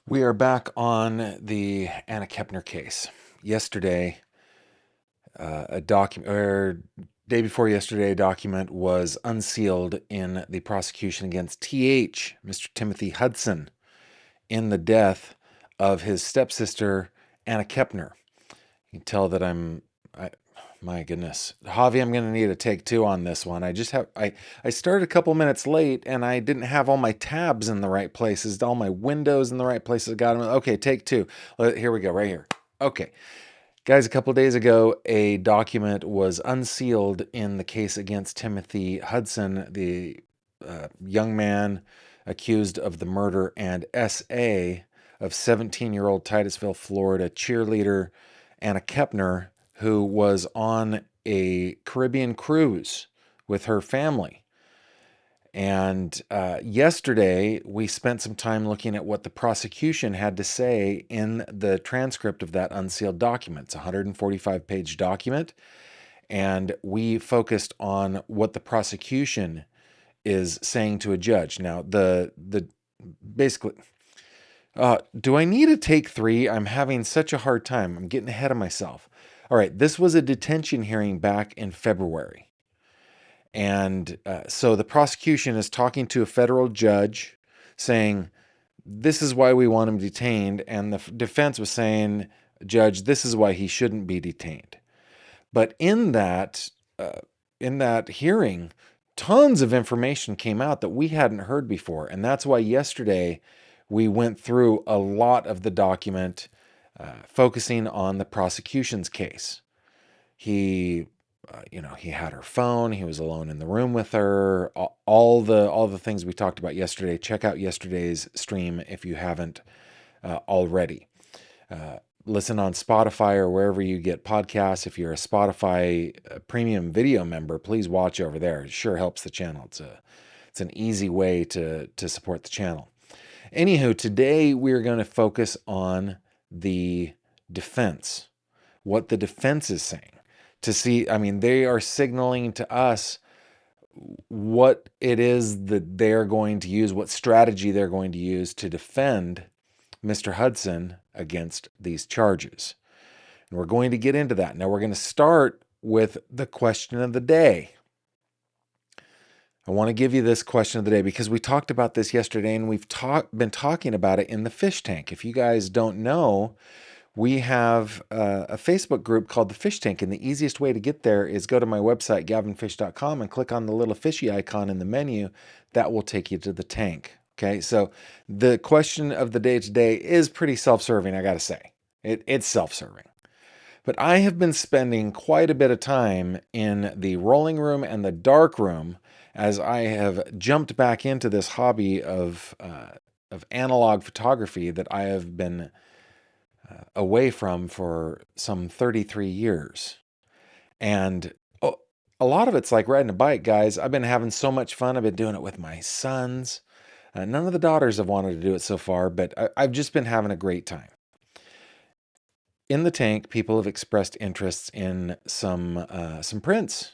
We are back on the Anna Kepner case. Yesterday, a document, or day before yesterday, a document was unsealed in the prosecution against Mr. Timothy Hudson, in the death of his stepsister, Anna Kepner. You can tell that my goodness. Javi, I'm going to need a take two on this one. I started a couple minutes late and I didn't have all my tabs in the right places, all my windows in the right places. Got them. Okay, take two. Here we go, right here. Okay. Guys, a couple days ago, a document was unsealed in the case against Timothy Hudson, the young man accused of the murder and SA of 17-year-old Titusville, Florida cheerleader Anna Kepner, who was on a Caribbean cruise with her family. And yesterday, we spent some time looking at what the prosecution had to say in the transcript of that unsealed document. It's a 145-page document, and we focused on what the prosecution is saying to a judge. Now, basically, do I need a take three? I'm having such a hard time. I'm getting ahead of myself. All right, this was a detention hearing back in February. And so the prosecution is talking to a federal judge saying, this is why we want him detained. And the defense was saying, Judge, this is why he shouldn't be detained. But in that hearing, tons of information came out that we hadn't heard before. And that's why yesterday we went through a lot of the document, focusing on the prosecution's case. He he had her phone. He was alone in the room with her. All the things we talked about yesterday. Check out yesterday's stream if you haven't already. Listen on Spotify or wherever you get podcasts. If you're a Spotify premium video member, please watch over there. It sure helps the channel. It's an easy way to support the channel. Anywho, today we're going to focus on the defense, what the defense is saying. To see, I mean, they are signaling to us what it is that they're going to use, what strategy they're going to use to defend Mr. Hudson against these charges. And we're going to get into that. Now, we're going to start with the question of the day. I want to give you this question of the day because we talked about this yesterday and we've been talking about it in the fish tank. If you guys don't know, we have a Facebook group called the Fish Tank, and the easiest way to get there is go to my website, gavinfish.com, and click on the little fishy icon in the menu. That will take you to the tank. Okay, so the question of the day today is pretty self-serving, I got to say. It's self-serving. But I have been spending quite a bit of time in the rolling room and the dark room as I have jumped back into this hobby of analog photography that I have been away from for some 33 years. And a lot of it's like riding a bike, guys. I've been having so much fun. I've been doing it with my sons. None of the daughters have wanted to do it so far, but I've just been having a great time. In the tank, people have expressed interests in some prints,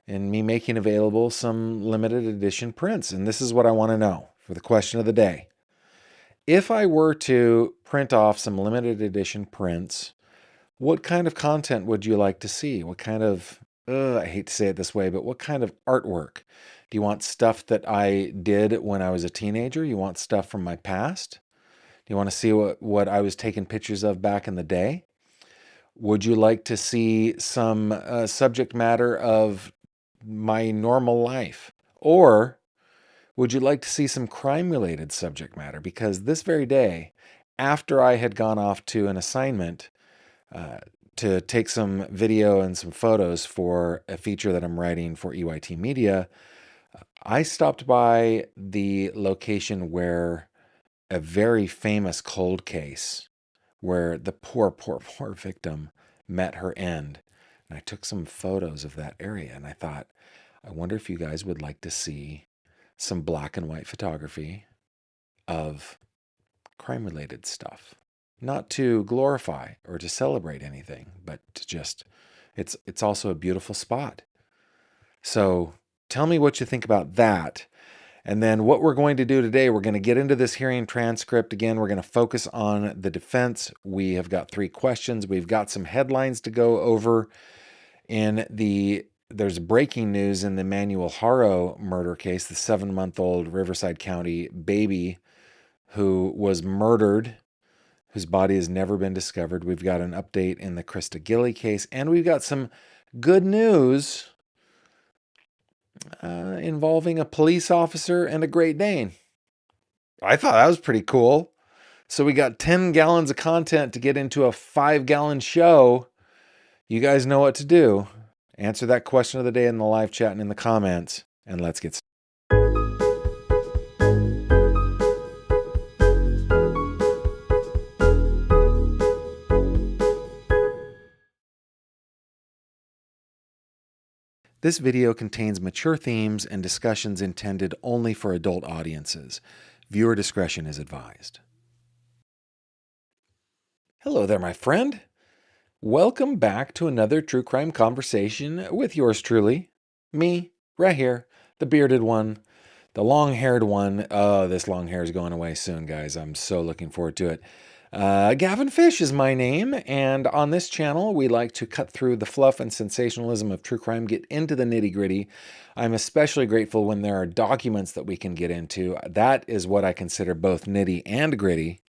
and me making available some limited edition prints. And this is what I want to know for the question of the day. If I were to print off some limited edition prints, what kind of content would you like to see? What kind of, I hate to say it this way, but what kind of artwork? Do you want stuff that I did when I was a teenager? You want stuff from my past? Do you want to see what I was taking pictures of back in the day? Would you like to see some subject matter of my normal life? Or would you like to see some crime-related subject matter? Because this very day, after I had gone off to an assignment to take some video and some photos for a feature that I'm writing for EYT Media, I stopped by the location where a very famous cold case, where the poor victim met her end. And I took some photos of that area, and I thought, I wonder if you guys would like to see some black and white photography of crime-related stuff. Not to glorify or to celebrate anything, but to just, it's also a beautiful spot. So tell me what you think about that. And then what we're going to do today, we're going to get into this hearing transcript. Again, we're going to focus on the defense. We have got 3 questions. We've got some headlines to go over. There's breaking news in the Manuel Haro murder case, the 7-month-old Riverside County baby who was murdered, whose body has never been discovered. We've got an update in the Krista Gilly case, and we've got some good news involving a police officer and a Great Dane. I thought that was pretty cool. So we got 10 gallons of content to get into a 5-gallon show. You guys know what to do. Answer that question of the day in the live chat and in the comments, and let's get started. This video contains mature themes and discussions intended only for adult audiences. Viewer discretion is advised. Hello there, my friend. Welcome back to another true crime conversation with yours truly, me, right here, the bearded one, the long-haired one. Oh, this long hair is going away soon, guys. I'm so looking forward to it. Gavin Fish is my name, and on this channel, we like to cut through the fluff and sensationalism of true crime, get into the nitty-gritty. I'm especially grateful when there are documents that we can get into. That is what I consider both nitty and gritty.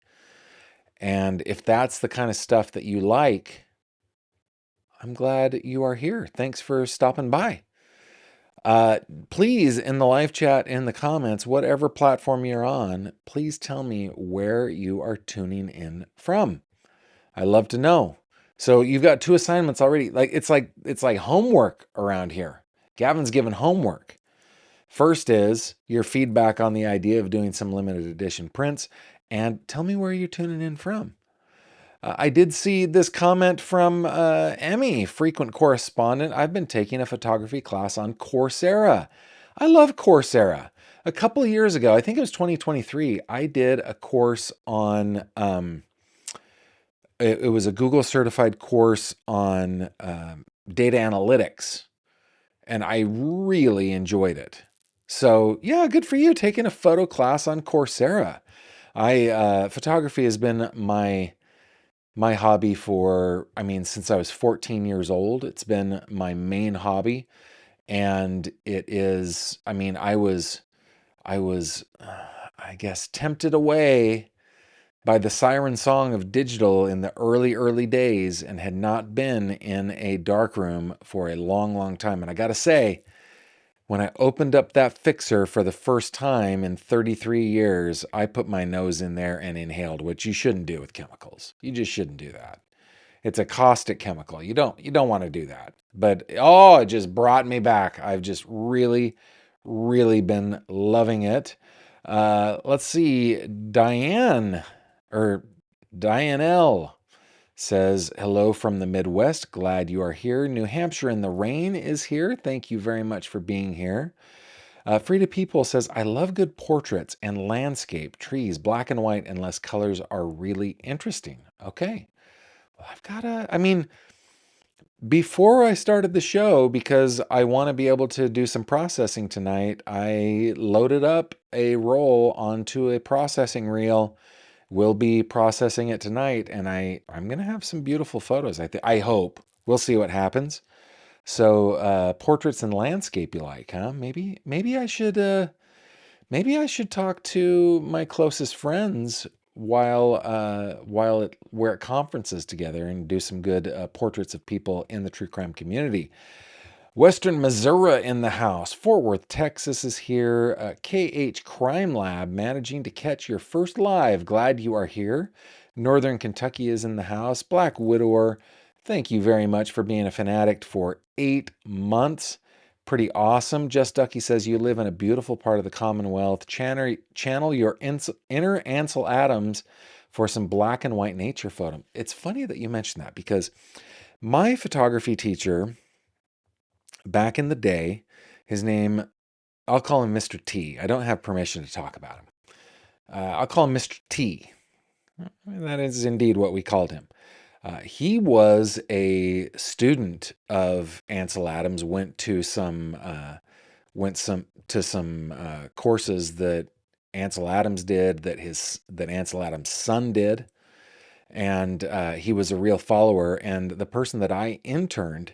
And if that's the kind of stuff that you like, I'm glad you are here. Thanks for stopping by. Please, in the live chat, in the comments, whatever platform you're on, please tell me where you are tuning in from. I love to know. So you've got 2 assignments already. It's like homework around here. Gavin's given homework. First is your feedback on the idea of doing some limited edition prints, and tell me where you're tuning in from. I did see this comment from Emmy, frequent correspondent. I've been taking a photography class on Coursera. I love Coursera. A couple of years ago, I think it was 2023, I did a course on, it was a Google certified course on data analytics, and I really enjoyed it. So yeah, good for you taking a photo class on Coursera. Photography has been my hobby since I was 14 years old. It's been my main hobby. And it is, I was, I guess, tempted away by the siren song of digital in the early days and had not been in a darkroom for a long time. And I got to say, when I opened up that fixer for the first time in 33 years, I put my nose in there and inhaled, which you shouldn't do with chemicals. You just shouldn't do that. It's a caustic chemical. You don't want to do that. But it just brought me back. I've just really been loving it. Let's see. Diane L says, hello from the Midwest. Glad you are here. New Hampshire in the rain is here. Thank you very much for being here. Frida People says, I love good portraits and landscape, trees, black and white, unless colors are really interesting. Okay. Well, before I started the show, because I want to be able to do some processing tonight, I loaded up a roll onto a processing reel. We'll be processing it tonight, and I'm going to have some beautiful photos. I hope. We'll see what happens. So, portraits and landscape you like, huh? Maybe I should talk to my closest friends while we're at conferences together and do some good portraits of people in the true crime community. Western Missouri in the house. Fort Worth, Texas is here. KH Crime Lab managing to catch your first live. Glad you are here. Northern Kentucky is in the house. Black Widower, thank you very much for being a fanatic for 8 months. Pretty awesome. Just Ducky says, you live in a beautiful part of the Commonwealth. Channel your inner Ansel Adams for some black and white nature photo. It's funny that you mentioned that, because my photography teacher back in the day, his name, I'll call him Mr. T. I don't have permission to talk about him. I'll call him Mr. T. That is indeed what we called him. He was a student of Ansel Adams, went to some went to some courses that Ansel Adams did, that Ansel Adams' son did, and he was a real follower. And the person that I interned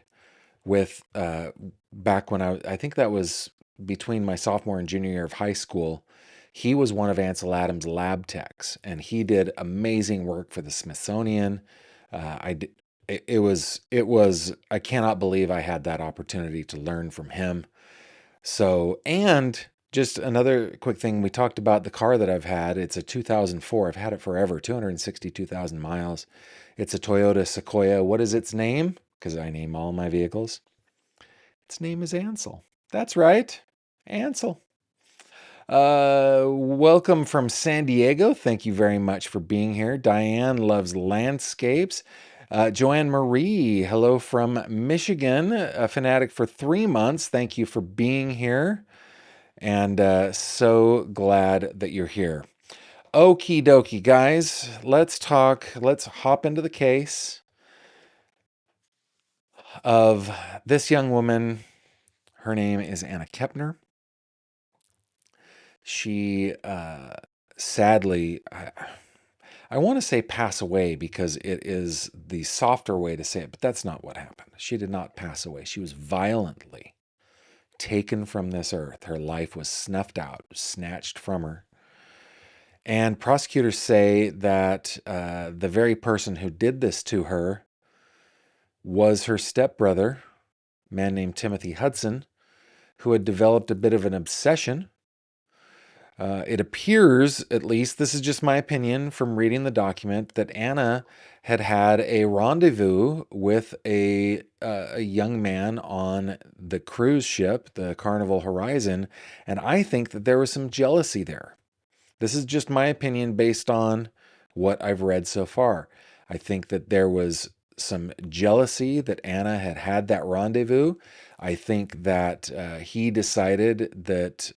with back when I think that was between my sophomore and junior year of high school, he was one of Ansel Adams' lab techs, and he did amazing work for the Smithsonian. I did, it was I cannot believe I had that opportunity to learn from him. So, and just another quick thing, we talked about the car that I've had. It's a 2004. I've had it forever, 262,000 miles. It's a Toyota Sequoia. What is its name? Because I name all my vehicles. Its name is Ansel. That's right, Ansel. Welcome from San Diego. Thank you very much for being here. Diane loves landscapes. Joanne Marie, hello from Michigan, a fanatic for 3 months. Thank you for being here. And so glad that you're here. Okie dokie, guys. Let's hop into the case of this young woman. Her name is Anna Kepner. She sadly, I want to say pass away because it is the softer way to say it, but that's not what happened. She did not pass away. She was violently taken from this earth. Her life was snuffed out, snatched from her. And prosecutors say that the very person who did this to her was her stepbrother, a man named Timothy Hudson, who had developed a bit of an obsession. It appears, at least, this is just my opinion from reading the document, that Anna had had a rendezvous with a young man on the cruise ship, the Carnival Horizon, and I think that there was some jealousy there. This is just my opinion based on what I've read so far. I think that there was some jealousy that Anna had had that rendezvous. I think that he decided that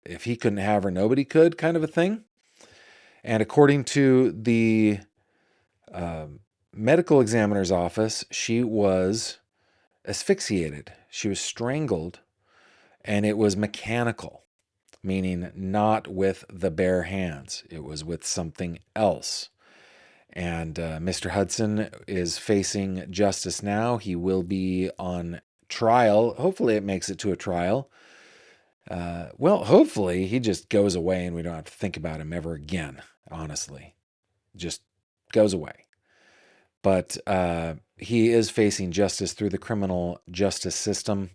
if he couldn't have her, nobody could, kind of a thing. And according to the medical examiner's office, she was asphyxiated. She was strangled, and it was mechanical, meaning not with the bare hands. It was with something else. And Mr. Hudson is facing justice now. He will be on trial. Hopefully it makes it to a trial. Well, hopefully he just goes away and we don't have to think about him ever again, honestly. Just goes away. But he is facing justice through the criminal justice system.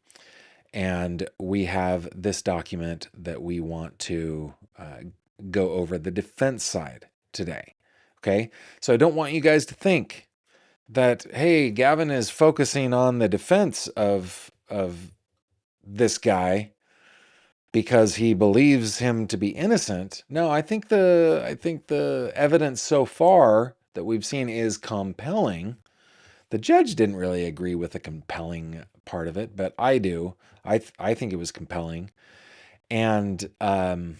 And we have this document that we want to go over the defense side today. Okay? So I don't want you guys to think that, hey, Gavin is focusing on the defense of this guy because he believes him to be innocent. No, I think the evidence so far that we've seen is compelling. The judge didn't really agree with the compelling part of it, but I do. I think it was compelling. And yeah,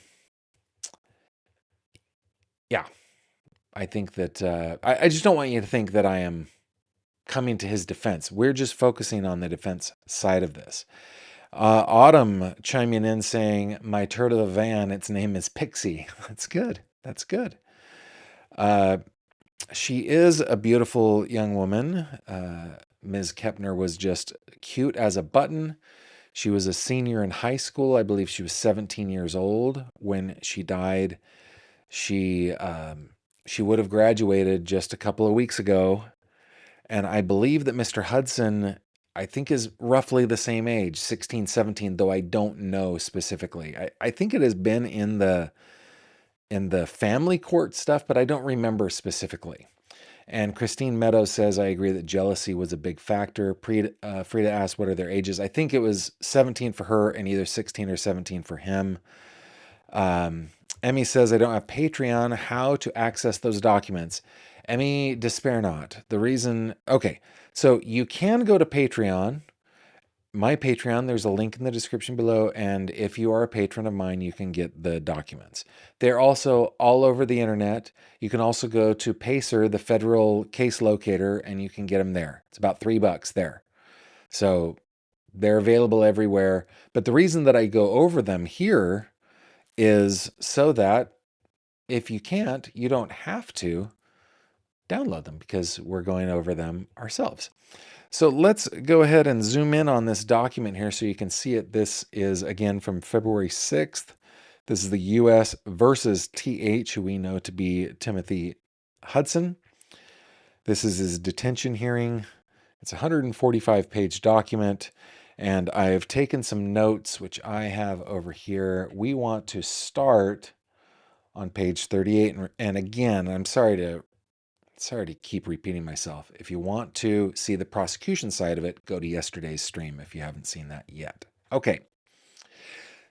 I think that I just don't want you to think that I am coming to his defense. We're just focusing on the defense side of this. Autumn chiming in saying, my turtle of a van, its name is Pixie. That's good. That's good. She is a beautiful young woman. Ms. Kepner was just cute as a button. She was a senior in high school. I believe she was 17 years old when she died. She would have graduated just a couple of weeks ago. And I believe that Mr. Hudson, I think, is roughly the same age, 16, 17, though I don't know specifically. I think it has been in the family court stuff, but I don't remember specifically. And Christine Meadows says, I agree that jealousy was a big factor. Frida asked, what are their ages? I think it was 17 for her and either 16 or 17 for him. Emmy says, I don't have Patreon. How to access those documents? Emmy, despair not. The reason, okay, so you can go to Patreon, my Patreon. There's a link in the description below. And if you are a patron of mine, you can get the documents. They're also all over the internet. You can also go to Pacer, the federal case locator, and you can get them there. It's about $3 there. So They're available everywhere. But the reason that I go over them here is so that if you can't, you don't have to download them because we're going over them ourselves. So let's go ahead and zoom in on this document here so you can see it. This is, again, from February 6th. This is the U.S. versus TH, who we know to be Timothy Hudson. This is his detention hearing. It's a 145-page document, and I've taken some notes, which I have over here. We want to start on page 38. And again, I'm sorry to keep repeating myself. If you want to see the prosecution side of it, go to yesterday's stream if you haven't seen that yet. Okay.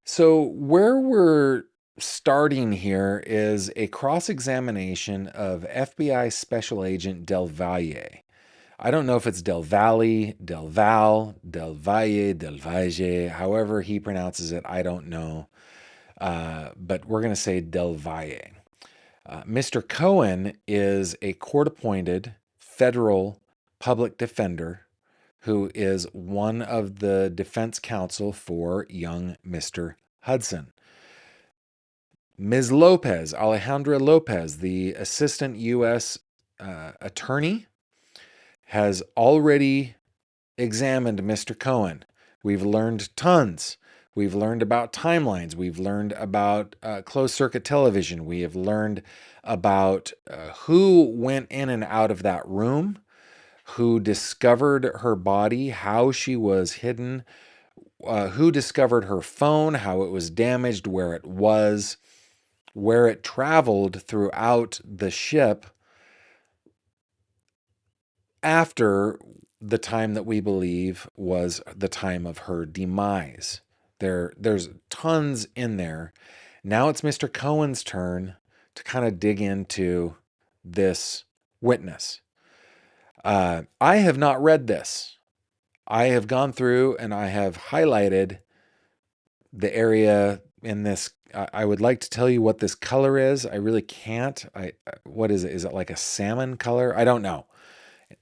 So where we're starting here is a cross-examination of FBI Special Agent Del Valle. I don't know if it's Del Valle, Del Val, Del Valle, Del Valle, however he pronounces it, I don't know. But we're going to say Del Valle. Mr. Cohen is a court-appointed federal public defender who is one of the defense counsel for young Mr. Hudson. Ms. Lopez, Alejandra Lopez, the assistant U.S. Attorney, has already examined Mr. Cohen. We've learned tons. We've learned about timelines. We've learned about closed-circuit television. We have learned about who went in and out of that room, who discovered her body, how she was hidden, who discovered her phone, how it was damaged, where it was, where it traveled throughout the ship after the time that we believe was the time of her demise. There's tons in there. Now it's Mr. Cohen's turn to kind of dig into this witness. I have not read this. I have gone through and I have highlighted the area in this. I would like to tell you what this color is. I really can't. What is it? Is it like a salmon color? I don't know.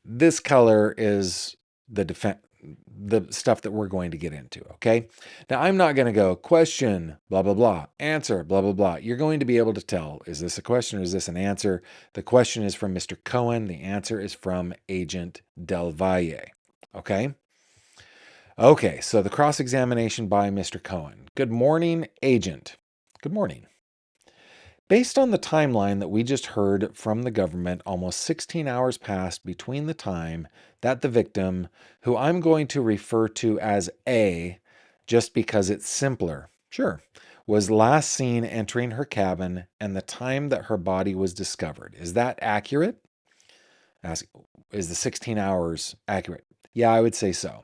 This color is the stuff that we're going to get into, okay? Now, I'm not going to go question, blah, blah, blah, answer, blah, blah, blah. You're going to be able to tell, is this a question or is this an answer? The question is from Mr. Cohen. The answer is from Agent Del Valle, okay? Okay, so the cross-examination by Mr. Cohen. Good morning, Agent. Good morning. Based on the timeline that we just heard from the government, almost 16 hours passed between the time that the victim, who I'm going to refer to as A, just because it's simpler, sure, was last seen entering her cabin and the time that her body was discovered. Is that accurate? Is the 16 hours accurate? Yeah, I would say so.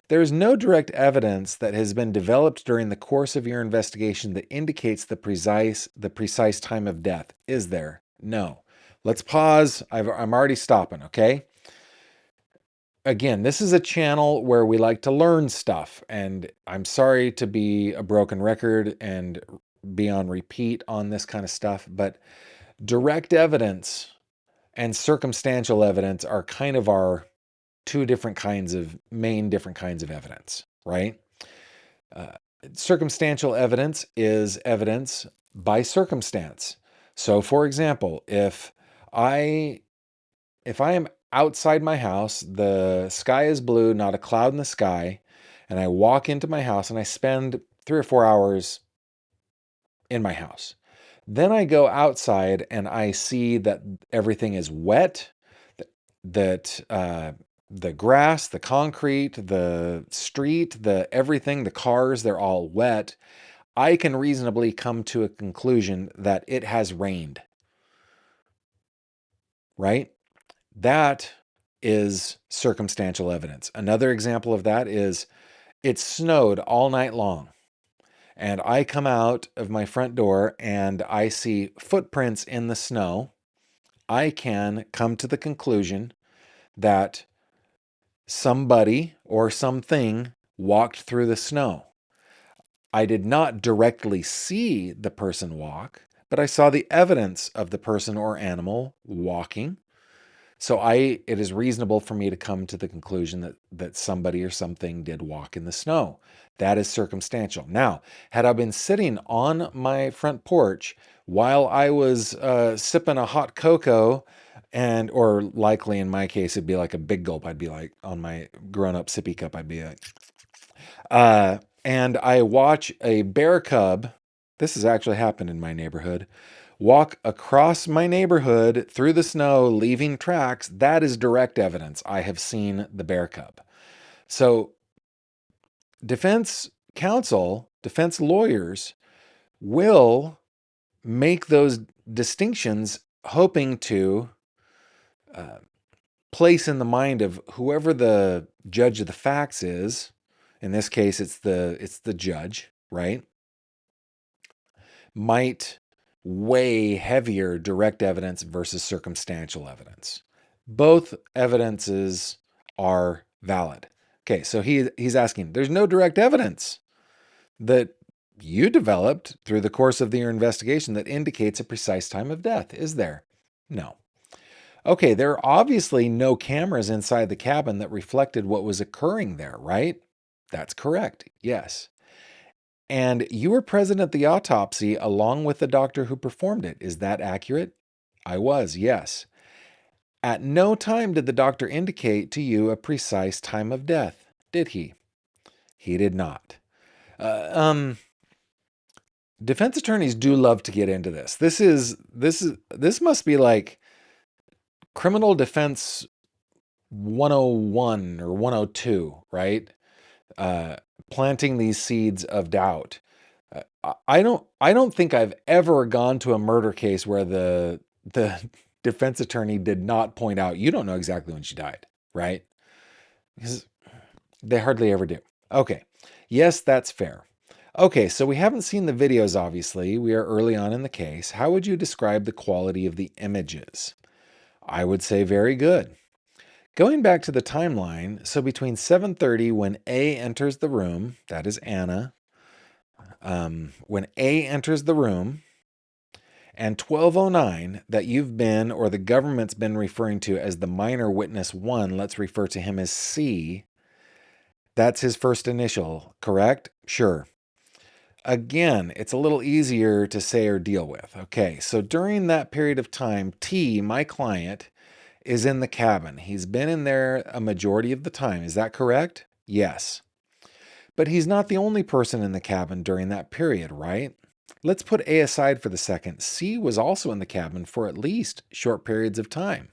There is no direct evidence that has been developed during the course of your investigation that indicates the precise time of death. Is there? No. Let's pause. I'm already stopping, okay? Again, this is a channel where we like to learn stuff, and I'm sorry to be a broken record and be on repeat on this kind of stuff, but direct evidence and circumstantial evidence are kind of our two different kinds of evidence, right? Circumstantial evidence is evidence by circumstance. So, for example, if I am outside my house, the sky is blue, not a cloud in the sky, and I walk into my house and I spend 3 or 4 hours in my house. Then I go outside and I see that everything is wet, that the grass, the concrete, the street, everything, the cars, they're all wet. I can reasonably come to a conclusion that it has rained, right? That is circumstantial evidence. Another example of that is it snowed all night long. And I come out of my front door and I see footprints in the snow. I can come to the conclusion that somebody or something walked through the snow. I did not directly see the person walk, but I saw the evidence of the person or animal walking. So it is reasonable for me to come to the conclusion that somebody or something did walk in the snow. That is circumstantial. Now, had I been sitting on my front porch while I was sipping a hot cocoa, or likely in my case, it'd be like a big gulp. I'd be like on my grown-up sippy cup, I'd be like, and I watch a bear cub, this has actually happened in my neighborhood, walk across my neighborhood through the snow, leaving tracks. That is direct evidence. I have seen the bear cub. So defense counsel, defense lawyers will make those distinctions, hoping to place in the mind of whoever the judge of the facts is. In this case, it's the judge, right? Might weigh heavier direct evidence versus circumstantial evidence. Both evidences are valid. Okay, so he's asking, there's no direct evidence that you developed through the course of your investigation that indicates a precise time of death, is there? No. Okay, there are obviously no cameras inside the cabin that reflected what was occurring there, right? That's correct, yes. And you were present at the autopsy along with the doctor who performed it. Is that accurate? I was, yes. At no time did the doctor indicate to you a precise time of death, did he? He did not. Defense attorneys do love to get into this. This must be like criminal defense 101 or 102, right? Planting these seeds of doubt. I don't think I've ever gone to a murder case where the defense attorney did not point out, you don't know exactly when she died, right? Because they hardly ever do. Okay. Yes, that's fair. Okay, so we haven't seen the videos, obviously. We are early on in the case. How would you describe the quality of the images? I would say very good. Going back to the timeline, so between 7:30 when A enters the room, that is Anna, when A enters the room, and 12:09 that you've been, or the government's been referring to as the minor witness 1, let's refer to him as C, that's his first initial, correct? Sure. Again, it's a little easier to say or deal with. Okay, so during that period of time, T, my client, is in the cabin. He's been in there a majority of the time. Is that correct? Yes. But he's not the only person in the cabin during that period, right? Let's put A aside for the second. C was also in the cabin for at least short periods of time.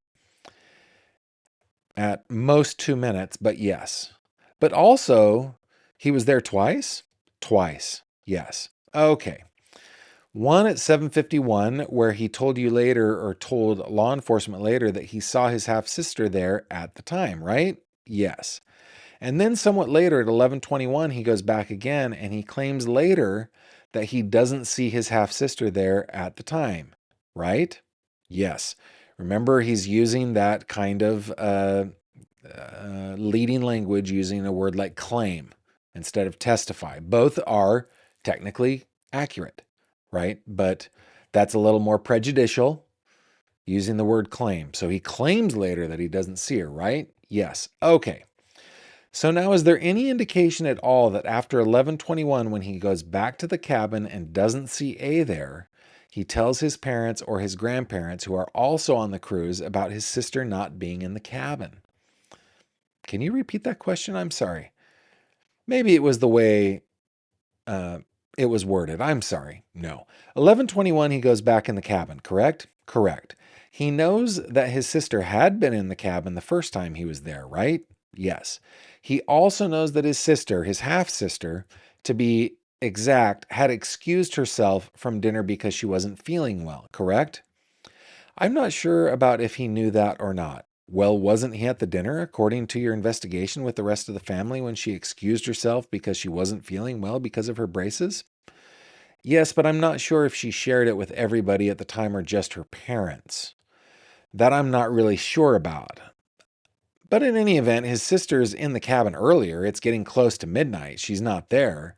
At most 2 minutes, but yes. But also, he was there twice? Twice, yes. Okay. One at 7:51, where he told you later, or told law enforcement later, that he saw his half-sister there at the time, right? Yes. And then somewhat later at 11:21, he goes back again and he claims later that he doesn't see his half-sister there at the time, right? Yes. Remember, he's using that kind of leading language, using a word like claim instead of testify. Both are technically accurate, right? But that's a little more prejudicial using the word claim. So he claims later that he doesn't see her, right? Yes. Okay. So now, is there any indication at all that after 11:21, when he goes back to the cabin and doesn't see A there, he tells his parents or his grandparents, who are also on the cruise, about his sister not being in the cabin? Can you repeat that question? I'm sorry. Maybe it was the way it was worded. I'm sorry. No. 11:21, he goes back in the cabin, correct? Correct. He knows that his sister had been in the cabin the first time he was there, right? Yes. He also knows that his sister, his half-sister, to be exact, had excused herself from dinner because she wasn't feeling well, correct? I'm not sure about if he knew that or not. Well, wasn't he at the dinner, according to your investigation, with the rest of the family when she excused herself because she wasn't feeling well because of her braces? Yes, but I'm not sure if she shared it with everybody at the time or just her parents. That I'm not really sure about. But in any event, his sister's in the cabin earlier. It's getting close to midnight. She's not there.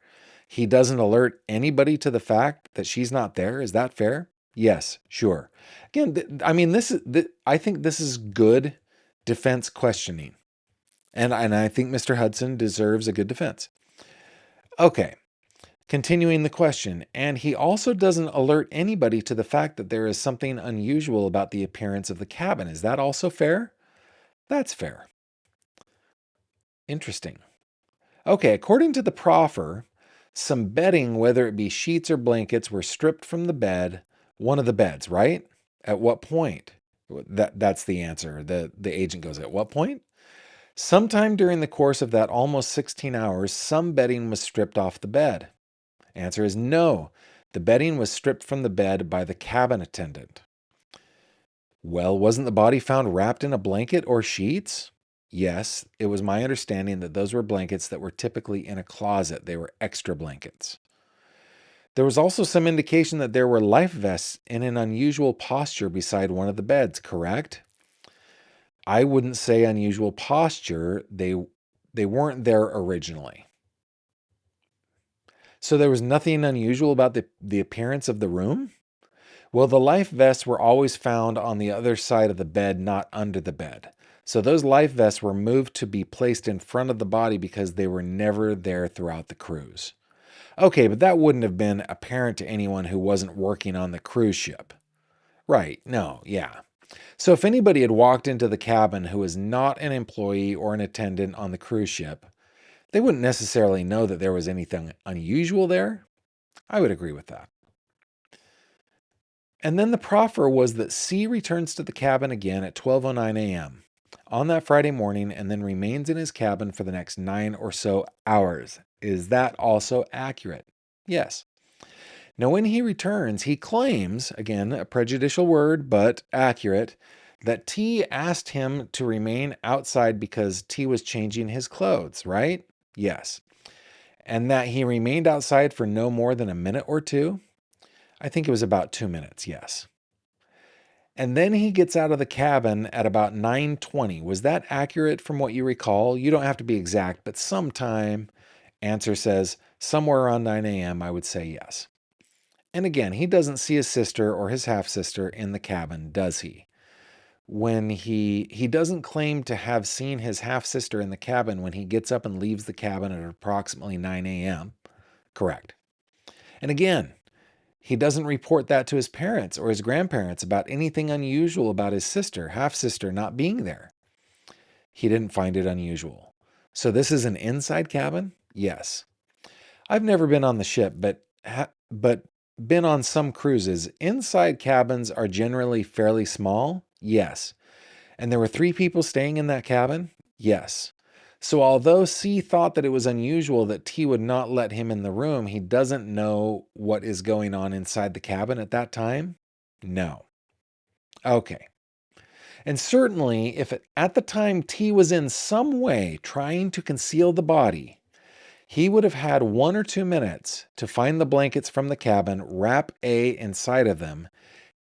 He doesn't alert anybody to the fact that she's not there. Is that fair? Yes, sure. Again, I mean, I think this is good defense questioning. And I think Mr. Hudson deserves a good defense. Okay, continuing the question. And he also doesn't alert anybody to the fact that there is something unusual about the appearance of the cabin. Is that also fair? That's fair. Interesting. Okay, according to the proffer, some bedding, whether it be sheets or blankets, were stripped from the bed, one of the beds, right? At what point? That's the answer. The agent goes, at what point? Sometime during the course of that almost 16 hours, some bedding was stripped off the bed. Answer is no. The bedding was stripped from the bed by the cabin attendant. Well, wasn't the body found wrapped in a blanket or sheets? Yes, it was my understanding that those were blankets that were typically in a closet. They were extra blankets. There was also some indication that there were life vests in an unusual posture beside one of the beds, correct? I wouldn't say unusual posture. They weren't there originally. So there was nothing unusual about the appearance of the room? Well, the life vests were always found on the other side of the bed, not under the bed. So those life vests were moved to be placed in front of the body because they were never there throughout the cruise. Okay, but that wouldn't have been apparent to anyone who wasn't working on the cruise ship. Right, no, yeah. So if anybody had walked into the cabin who was not an employee or an attendant on the cruise ship, they wouldn't necessarily know that there was anything unusual there. I would agree with that. And then the proffer was that C returns to the cabin again at 12:09 a.m. on that Friday morning and then remains in his cabin for the next 9 or so hours. Is that also accurate? Yes. Now, when he returns, he claims, again, a prejudicial word, but accurate, that T asked him to remain outside because T was changing his clothes, right? Yes. And that he remained outside for no more than a minute or two? I think it was about 2 minutes, yes. And then he gets out of the cabin at about 9:20. Was that accurate from what you recall? You don't have to be exact, but sometime. Answer says somewhere around 9 a.m. I would say yes. And again, he doesn't see his sister or his half-sister in the cabin, does he? When he doesn't claim to have seen his half-sister in the cabin when he gets up and leaves the cabin at approximately 9 a.m. Correct. And again, he doesn't report that to his parents or his grandparents about anything unusual about his sister, half-sister, not being there. He didn't find it unusual. So this is an inside cabin? Yes. I've never been on the ship, but been on some cruises. Inside cabins are generally fairly small? Yes. And there were 3 people staying in that cabin? Yes. So although C thought that it was unusual that T would not let him in the room, he doesn't know what is going on inside the cabin at that time? No. Okay. And certainly, if at the time T was in some way trying to conceal the body, he would have had 1 or 2 minutes to find the blankets from the cabin, wrap A inside of them,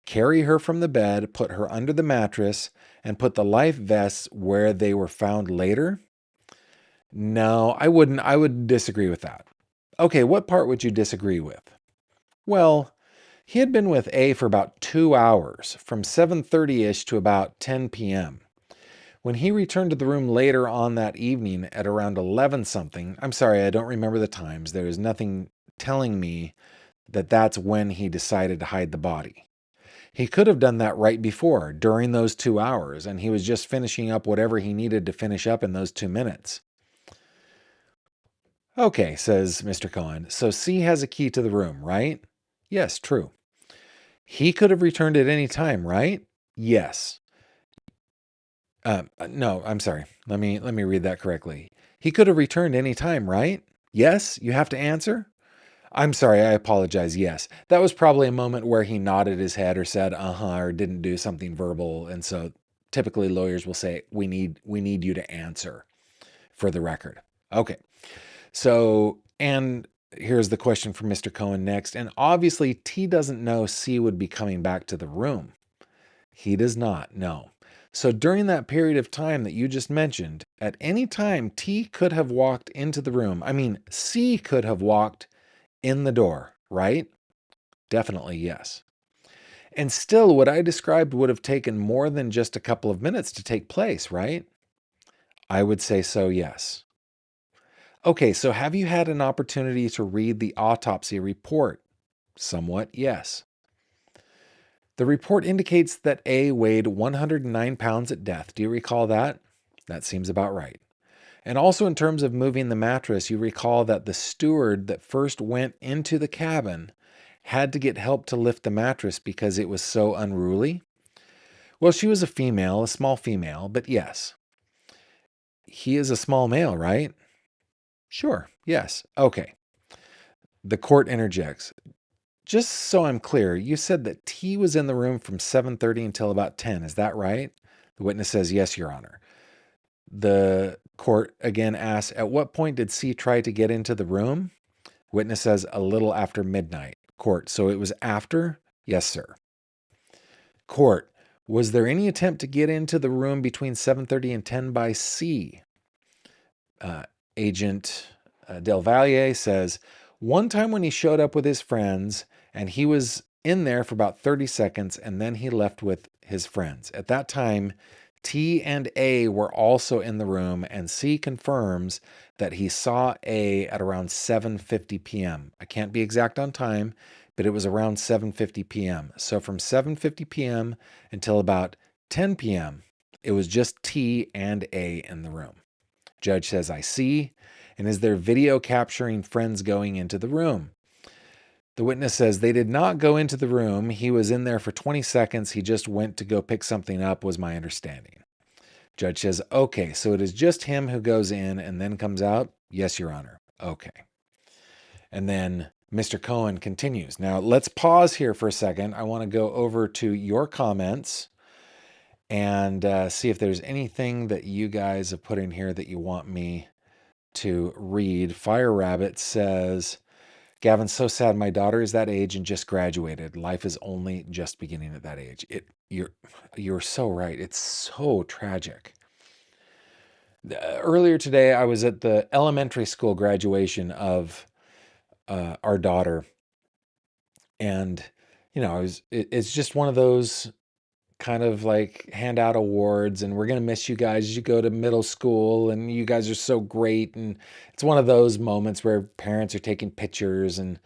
carry her from the bed, put her under the mattress, and put the life vests where they were found later? No, I wouldn't. I would disagree with that. Okay, what part would you disagree with? Well, he had been with A for about 2 hours, from 7:30ish to about 10 p.m. When he returned to the room later on that evening at around 11 something, I'm sorry, I don't remember the times. There is nothing telling me that that's when he decided to hide the body. He could have done that right before, during those 2 hours, and he was just finishing up whatever he needed to finish up in those 2 minutes. Okay, says Mr. Cohen. So C has a key to the room, right? Yes, true. He could have returned at any time, right? Yes. No, I'm sorry. Let me read that correctly. He could have returned any time, right? Yes, you have to answer? I'm sorry, I apologize. Yes. That was probably a moment where he nodded his head or said uh-huh or didn't do something verbal, and so typically lawyers will say we need you to answer for the record. Okay. So, and here's the question from Mr. Cohen next. And obviously T doesn't know C would be coming back to the room. He does not know. So during that period of time that you just mentioned, at any time, T could have walked into the room. I mean, C could have walked in the door, right? Definitely yes. And still, what I described would have taken more than just a couple of minutes to take place, right? I would say so, yes. Okay, so have you had an opportunity to read the autopsy report? Somewhat, yes. The report indicates that A weighed 109 pounds at death. Do you recall that? That seems about right. And also, in terms of moving the mattress, you recall that the steward that first went into the cabin had to get help to lift the mattress because it was so unruly. Well, she was a female, a small female, but yes, he is a small male, right? Sure, yes. Okay. The court interjects. Just so I'm clear, you said that T was in the room from 7:30 until about 10. Is that right? The witness says, yes, Your Honor. The court again asks, at what point did C try to get into the room? Witness says, a little after midnight. Court, so it was after? Yes, sir. Court, was there any attempt to get into the room between 7:30 and 10 by C? Agent Del Valle says, one time when he showed up with his friends and he was in there for about 30 seconds and then he left with his friends. At that time, T and A were also in the room, and C confirms that he saw A at around 7:50 p.m. I can't be exact on time, but it was around 7:50 p.m. So from 7:50 p.m. until about 10 p.m., it was just T and A in the room. Judge says, I see. And is there video capturing friends going into the room? The witness says they did not go into the room. He was in there for 20 seconds. He just went to go pick something up, was my understanding. Judge says, okay, so it is just him who goes in and then comes out? Yes, Your Honor. Okay. And then Mr. Cohen continues. Now, let's pause here for a second. I want to go over to your comments and see if there's anything that you guys have put in here that you want me to read. Fire Rabbit says, Gavin, so sad. My daughter is that age and just graduated. Life is only just beginning at that age. You're so right. It's so tragic. Earlier today, I was at the elementary school graduation of our daughter, and it's just one of those kind of like hand out awards, and we're going to miss you guys as you go to middle school, and you guys are so great. And it's one of those moments where parents are taking pictures, and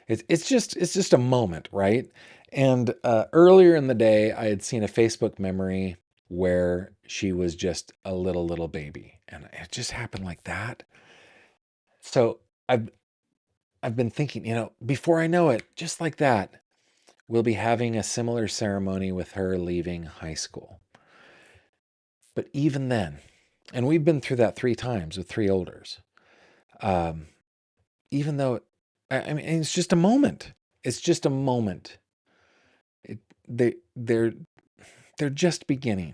it's just a moment, right? And earlier in the day, I had seen a Facebook memory where she was just a little baby, and it just happened like that. So I've been thinking, before I know it, just like that, we'll be having a similar ceremony with her leaving high school. But even then, and we've been through that 3 times with 3 olders, um, even though, I mean, it's just a moment. It's just a moment. It, they're just beginning.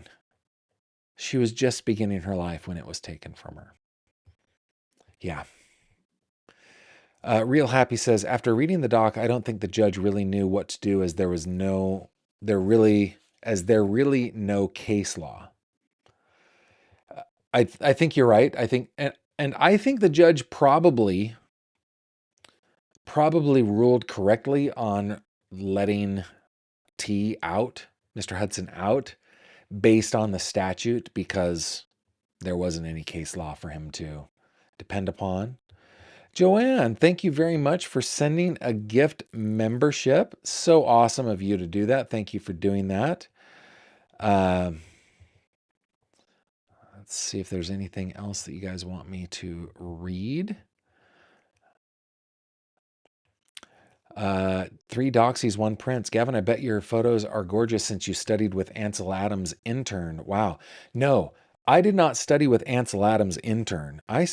She was just beginning her life when it was taken from her. Yeah. Real Happy says, after reading the doc, I don't think the judge really knew what to do, as there really no case law. I think you're right. I think, and I think the judge probably ruled correctly on letting Mr. Hudson out, based on the statute, because there wasn't any case law for him to depend upon. Joanne, thank you very much for sending a gift membership. So awesome of you to do that. Thank you for doing that. Let's see if there's anything else that you guys want me to read. 3 doxies, 1 prince. Gavin, I bet your photos are gorgeous since you studied with Ansel Adams' intern. Wow. No, I did not study with Ansel Adams' intern. I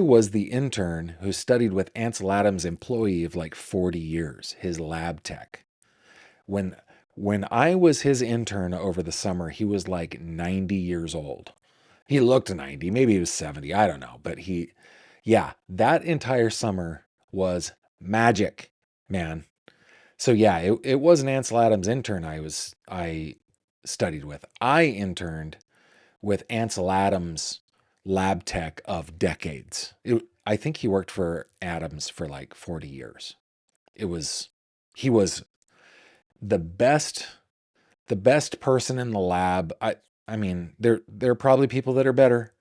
was the intern who studied with Ansel Adams' employee of like 40 years, his lab tech. When I was his intern over the summer, he was like 90 years old. He looked 90, maybe he was 70, I don't know. But that entire summer was magic, man. So yeah, it was an Ansel Adams intern I studied with. I interned with Ansel Adams' lab tech of decades. I think he worked for Adams for like 40 years. He was the best the best person in the lab. I mean, there are probably people that are better,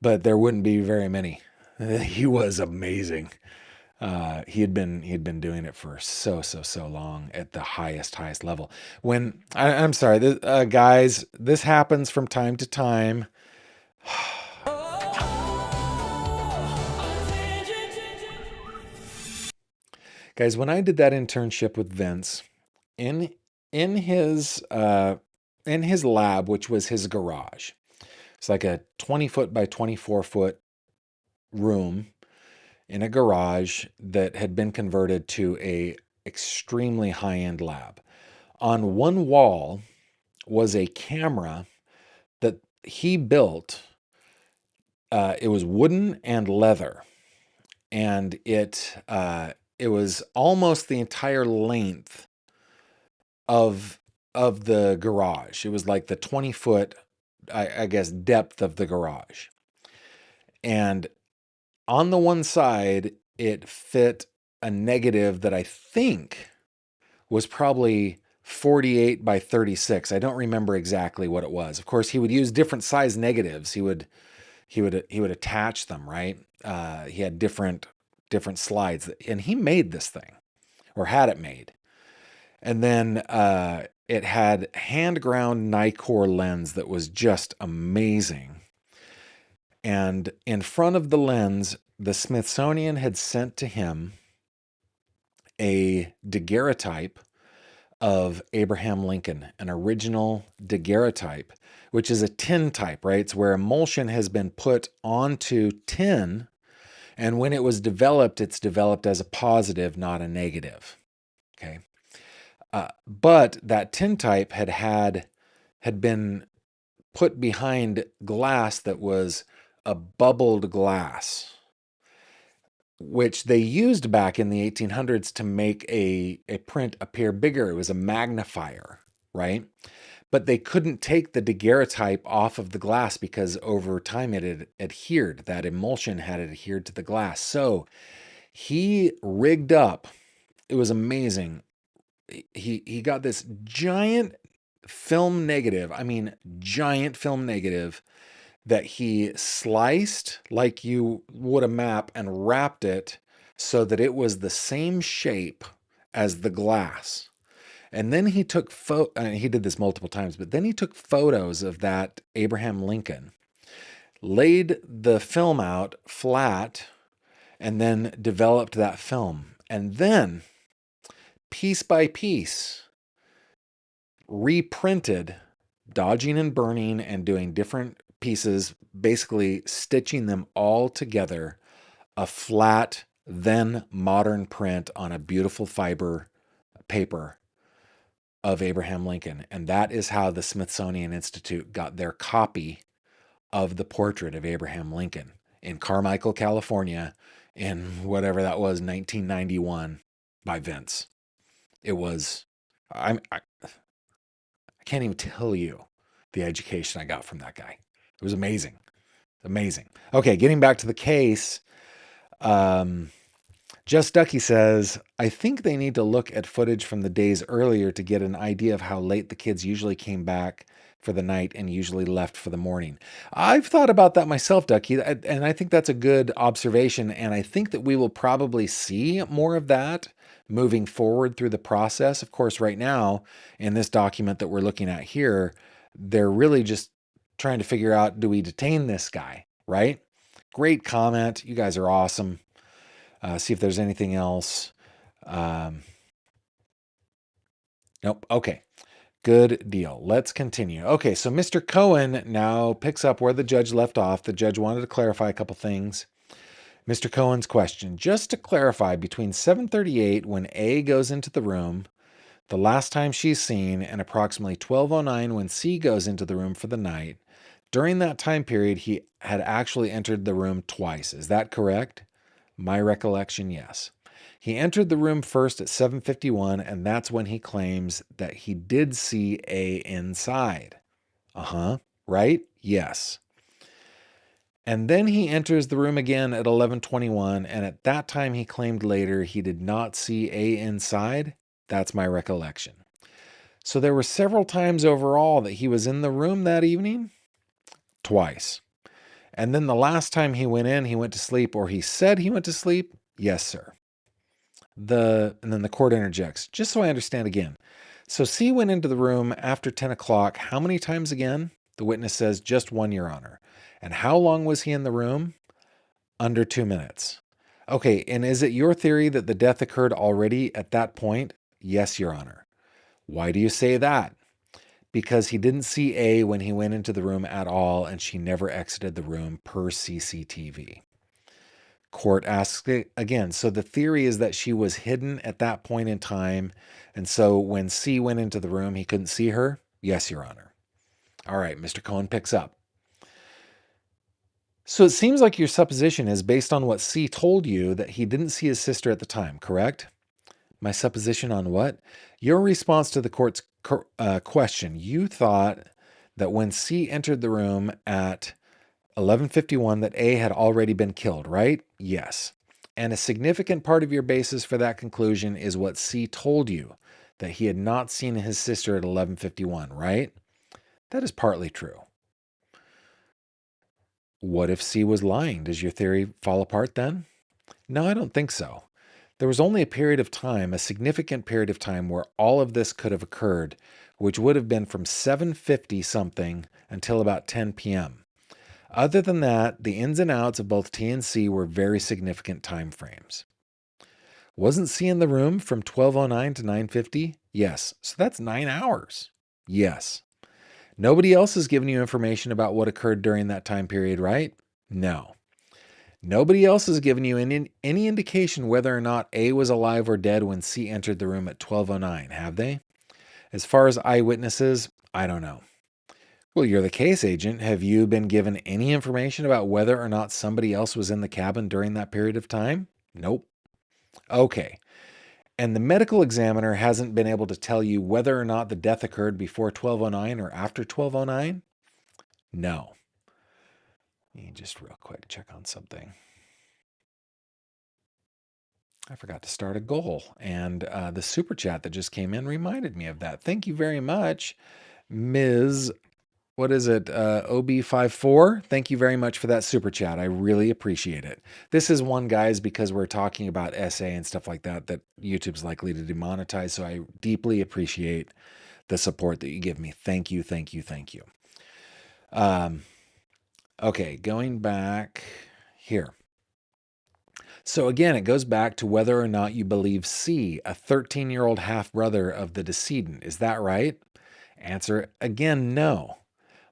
but there wouldn't be very many. He was amazing. He had been doing it for so long at the highest level. I'm sorry, guys, this happens from time to time. Guys, when I did that internship with Vince in in his uh, in his lab, which was his garage, it's like a 20-foot by 24-foot room in a garage that had been converted to a extremely high-end lab. On one wall was a camera that he built. It was wooden and leather, and it was almost the entire length of the garage. It was like the 20-foot, I guess, depth of the garage. And on the one side, it fit a negative that I think was probably 48 by 36. I don't remember exactly what it was. Of course, he would use different size negatives. He would attach them, right? He had different slides, and he made this thing, or had it made. And then it had hand ground Nikkor lens that was just amazing. And in front of the lens, the Smithsonian had sent to him a daguerreotype of Abraham Lincoln, an original daguerreotype, which is a tin type, right? It's where emulsion has been put onto tin, and when it was developed, it's developed as a positive, not a negative. Okay. But that tin type had been put behind glass that was a bubbled glass, which they used back in the 1800s to make a print appear bigger. It was a magnifier, right? But they couldn't take the daguerreotype off of the glass because over time it had adhered. That emulsion had adhered to the glass. So he rigged up. It was amazing. He got this giant film negative. I mean, giant film negative that he sliced like you would a map and wrapped it so that it was the same shape as the glass. And then he took he did this multiple times, but then he took photos of that Abraham Lincoln, laid the film out flat, and then developed that film. And then, piece by piece, reprinted, dodging and burning and doing different pieces, basically stitching them all together, a flat, then modern print on a beautiful fiber paper of Abraham Lincoln. And that is how the Smithsonian Institute got their copy of the portrait of Abraham Lincoln in Carmichael, California, in whatever that was, 1991, by Vince. It was, I can't even tell you the education I got from that guy. It was amazing. Amazing. Okay, getting back to the case. Just Ducky says, I think they need to look at footage from the days earlier to get an idea of how late the kids usually came back for the night and usually left for the morning. I've thought about that myself, Ducky, and I think that's a good observation. And I think that we will probably see more of that moving forward through the process. Of course, right now, in this document that we're looking at here, they're really just trying to figure out, do we detain this guy, right? Great comment. You guys are awesome. See if there's anything else. Nope. Okay. Good deal. Let's continue. Okay, so Mr. Cohen now picks up where the judge left off. The judge wanted to clarify a couple things. Mr. Cohen's question, just to clarify, between 7:38 when A goes into the room, the last time she's seen, and approximately 12:09 when C goes into the room for the night, during that time period, he had actually entered the room twice. Is that correct? My recollection, yes. He entered the room first at 7:51, and that's when he claims that he did see A inside. Right? Yes. And then he enters the room again at 11:21, and at that time he claimed later he did not see A inside. That's my recollection. So there were several times overall that he was in the room that evening? Twice. And then the last time he went in, he went to sleep, or he said he went to sleep? Yes, sir. And then the court interjects, just so I understand again. So C went into the room after 10 o'clock. How many times again? The witness says, just one, Your Honor. And how long was he in the room? Under 2 minutes. Okay, and is it your theory that the death occurred already at that point? Yes, Your Honor. Why do you say that? Because he didn't see A when he went into the room at all, and she never exited the room per CCTV. Court asks it again. So the theory is that she was hidden at that point in time, and so when C went into the room, he couldn't see her? Yes, Your Honor. All right, Mr. Cohen picks up. So it seems like your supposition is based on what C told you that he didn't see his sister at the time, correct? My supposition on what? Your response to the court's question. You thought that when C entered the room at 11:51 that A had already been killed, right? Yes. And a significant part of your basis for that conclusion is what C told you, that he had not seen his sister at 11:51, right? That is partly true. What if C was lying? Does your theory fall apart then? No, I don't think so. There was only a period of time, a significant period of time, where all of this could have occurred, which would have been from 7:50 something until about 10 p.m. Other than that, the ins and outs of both T and C were very significant time frames. Wasn't C in the room from 12:09 to 9:50? Yes. So that's 9 hours. Yes. Nobody else has given you information about what occurred during that time period, right? No. Nobody else has given you any indication whether or not A was alive or dead when C entered the room at 12:09, have they? As far as eyewitnesses, I don't know. Well, you're the case agent. Have you been given any information about whether or not somebody else was in the cabin during that period of time? Nope. Okay. And the medical examiner hasn't been able to tell you whether or not the death occurred before 12:09 or after 12:09? No. Let me just real quick check on something. I forgot to start a goal, and the super chat that just came in reminded me of that. Thank you very much, Ms. What is it? OB54. Thank you very much for that super chat. I really appreciate it. This is one, guys, because we're talking about SA and stuff like that, that YouTube's likely to demonetize. So I deeply appreciate the support that you give me. Thank you, thank you, thank you. Okay, going back here. So again, it goes back to whether or not you believe C, a 13-year-old half-brother of the decedent. Is that right? Answer again, no.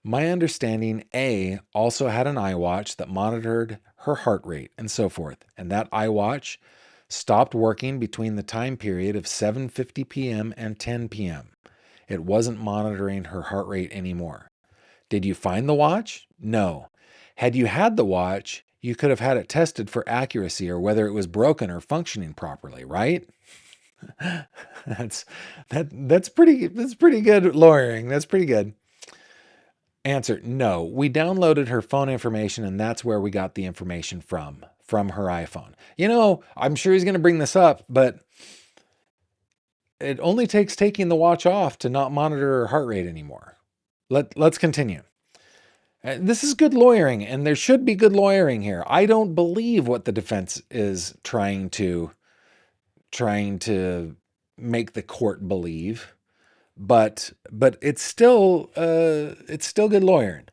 My understanding, A also had an iWatch that monitored her heart rate and so forth, and that iWatch stopped working between the time period of 7:50 p.m. and 10 p.m. It wasn't monitoring her heart rate anymore. Did you find the watch? No. Had you had the watch, you could have had it tested for accuracy or whether it was broken or functioning properly, right? That's pretty good lawyering. That's pretty good. Answer, no. We downloaded her phone information, and that's where we got the information from her iPhone. You know, I'm sure he's going to bring this up, but it only takes taking the watch off to not monitor her heart rate anymore. Let's continue. This is good lawyering, and there should be good lawyering here. I don't believe what the defense is trying to make the court believe, but it's still good lawyering.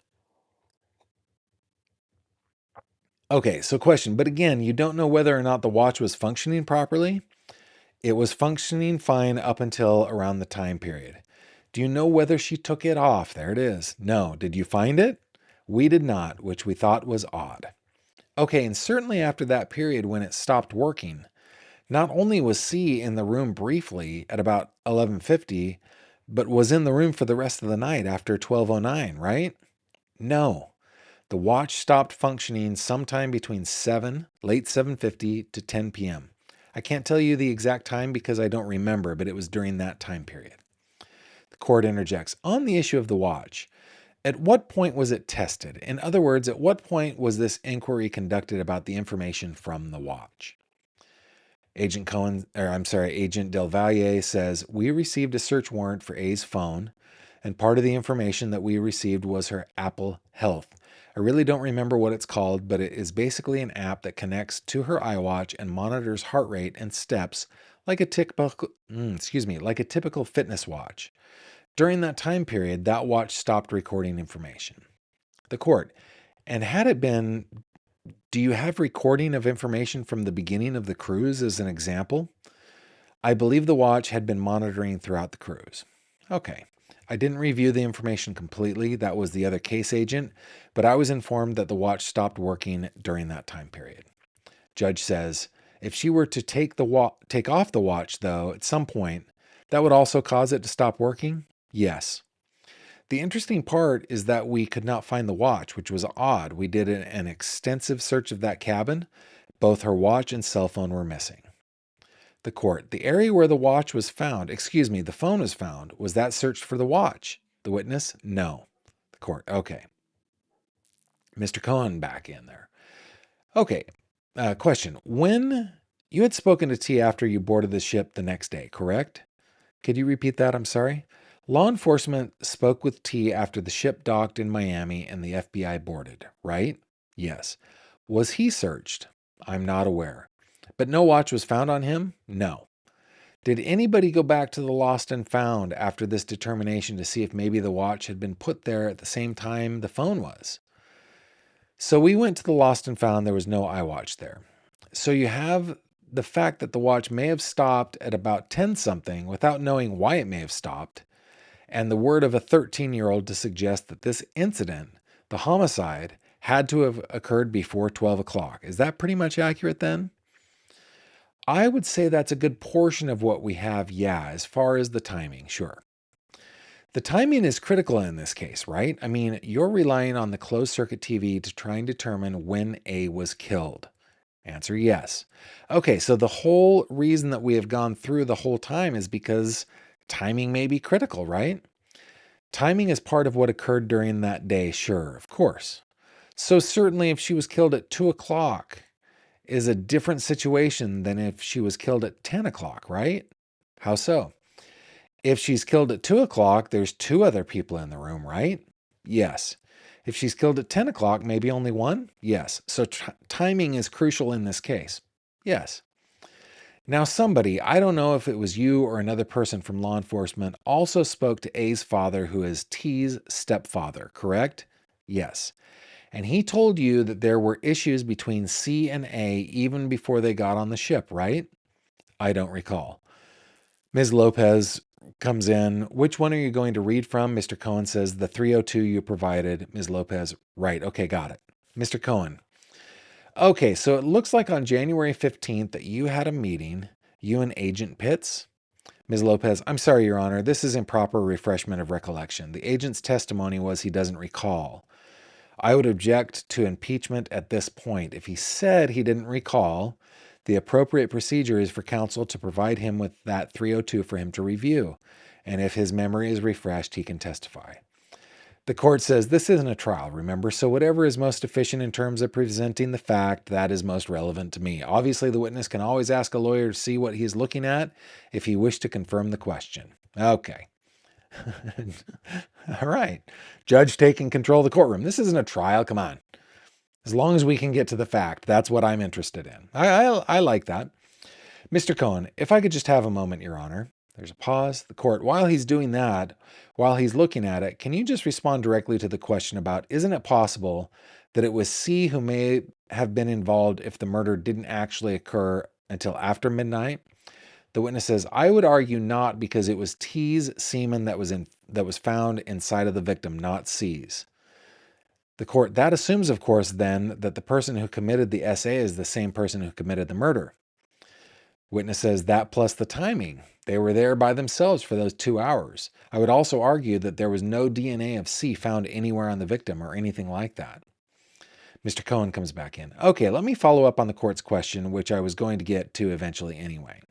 Okay, so question, but again, you don't know whether or not the watch was functioning properly. It was functioning fine up until around the time period. Do you know whether she took it off? There it is. No. Did you find it? We did not, which we thought was odd. Okay, and certainly after that period when it stopped working, not only was C in the room briefly at about 11:50, but was in the room for the rest of the night after 12:09, right? No. The watch stopped functioning sometime between late 7:50 to 10 p.m. I can't tell you the exact time because I don't remember, but it was during that time period. The court interjects on the issue of the watch. At what point was it tested? In other words, at what point was this inquiry conducted about the information from the watch? Agent Del Valle says, we received a search warrant for A's phone, and part of the information that we received was her Apple Health. I really don't remember what it's called, but it is basically an app that connects to her iWatch and monitors heart rate and steps like a typical fitness watch. During that time period, that watch stopped recording information. The court, and had it been, do you have recording of information from the beginning of the cruise as an example? I believe the watch had been monitoring throughout the cruise. Okay. I didn't review the information completely. That was the other case agent, but I was informed that the watch stopped working during that time period. Judge says, if she were to take off the watch, though, at some point, that would also cause it to stop working? Yes. The interesting part is that we could not find the watch, which was odd. We did an extensive search of that cabin. Both her watch and cell phone were missing. The court, the area where the the phone was found, was that searched for the watch? The witness, no. The court, okay. Mr. Cohen back in there. Okay, question. When you had spoken to T after you boarded the ship the next day, correct? Could you repeat that? I'm sorry. Law enforcement spoke with T after the ship docked in Miami and the FBI boarded, right? Yes. Was he searched? I'm not aware. But no watch was found on him? No. Did anybody go back to the lost and found after this determination to see if maybe the watch had been put there at the same time the phone was? So we went to the lost and found. There was no iWatch there. So you have the fact that the watch may have stopped at about 10 something without knowing why it may have stopped, and the word of a 13-year-old to suggest that this incident, the homicide, had to have occurred before 12 o'clock. Is that pretty much accurate then? I would say that's a good portion of what we have, yeah, as far as the timing, sure. The timing is critical in this case, right? I mean, you're relying on the closed circuit TV to try and determine when A was killed. Answer, yes. Okay, so the whole reason that we have gone through the whole time is because timing may be critical, right? Timing is part of what occurred during that day, sure, of course. So certainly if she was killed at 2 o'clock is a different situation than if she was killed at 10 o'clock, right? How so? If she's killed at 2 o'clock, there's 2 other people in the room, right? Yes. If she's killed at 10 o'clock, maybe only 1? Yes. So timing is crucial in this case. Yes. Now somebody, I don't know if it was you or another person from law enforcement, also spoke to A's father, who is T's stepfather, correct? Yes. And he told you that there were issues between C and A even before they got on the ship, right? I don't recall. Ms. Lopez comes in. Which one are you going to read from? Mr. Cohen says, the 302 you provided. Ms. Lopez, right. Okay, got it. Mr. Cohen. Okay, so it looks like on January 15th that you had a meeting, you and Agent Pitts. Ms. Lopez, I'm sorry, Your Honor, this is improper refreshment of recollection. The agent's testimony was he doesn't recall. I would object to impeachment at this point. If he said he didn't recall, the appropriate procedure is for counsel to provide him with that 302 for him to review. And if his memory is refreshed, he can testify. The court says this isn't a trial, remember, so whatever is most efficient in terms of presenting the fact, that is most relevant to me. Obviously, the witness can always ask a lawyer to see what he's looking at if he wished to confirm the question. Okay. All right. Judge taking control of the courtroom. This isn't a trial. Come on. As long as we can get to the fact, that's what I'm interested in. I like that. Mr. Cohen, if I could just have a moment, Your Honor. There's a pause. The court, while he's doing that, while he's looking at it, can you just respond directly to the question about, isn't it possible that it was C who may have been involved if the murder didn't actually occur until after midnight? The witness says, I would argue not, because it was T's semen that was found inside of the victim, not C's. The court, that assumes, of course, then, that the person who committed the SA is the same person who committed the murder. Witness says that plus the timing. They were there by themselves for those 2 hours. I would also argue that there was no DNA of C found anywhere on the victim or anything like that. Mr. Cohen comes back in. Okay, let me follow up on the court's question, which I was going to get to eventually anyway.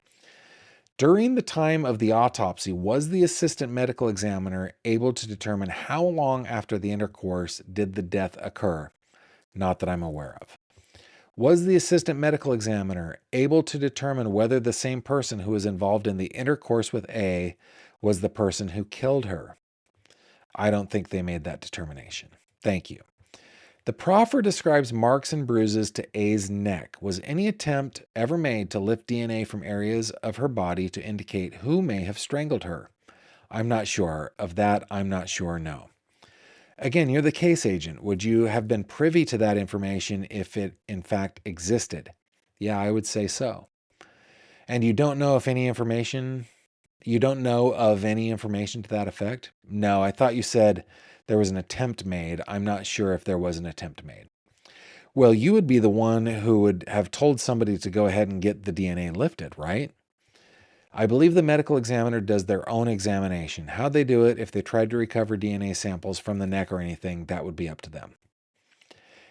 During the time of the autopsy, was the assistant medical examiner able to determine how long after the intercourse did the death occur? Not that I'm aware of. Was the assistant medical examiner able to determine whether the same person who was involved in the intercourse with A was the person who killed her? I don't think they made that determination. Thank you. The proffer describes marks and bruises to A's neck. Was any attempt ever made to lift DNA from areas of her body to indicate who may have strangled her? I'm not sure. Of that, I'm not sure, no. Again, you're the case agent. Would you have been privy to that information if it in fact existed? Yeah, I would say so. And you don't know of any information to that effect? No, I thought you said there was an attempt made. I'm not sure if there was an attempt made. Well, you would be the one who would have told somebody to go ahead and get the DNA lifted, right? I believe the medical examiner does their own examination. How they do it, if they tried to recover DNA samples from the neck or anything, that would be up to them.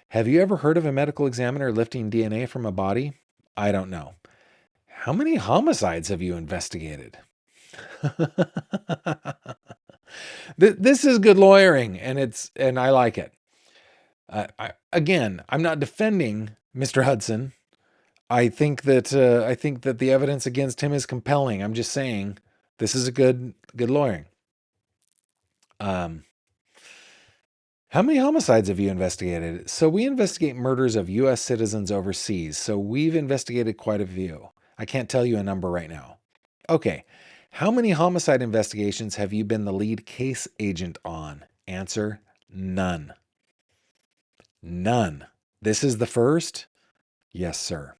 Have you ever heard of a medical examiner lifting DNA from a body? I don't know. How many homicides have you investigated? This is good lawyering, and I like it. Again, I'm not defending Mr. Hudson. I think that the evidence against him is compelling. I'm just saying this is a good lawyering. How many homicides have you investigated? So we investigate murders of U.S. citizens overseas. So we've investigated quite a few. I can't tell you a number right now. Okay. How many homicide investigations have you been the lead case agent on? Answer: none. None. This is the first? Yes, sir.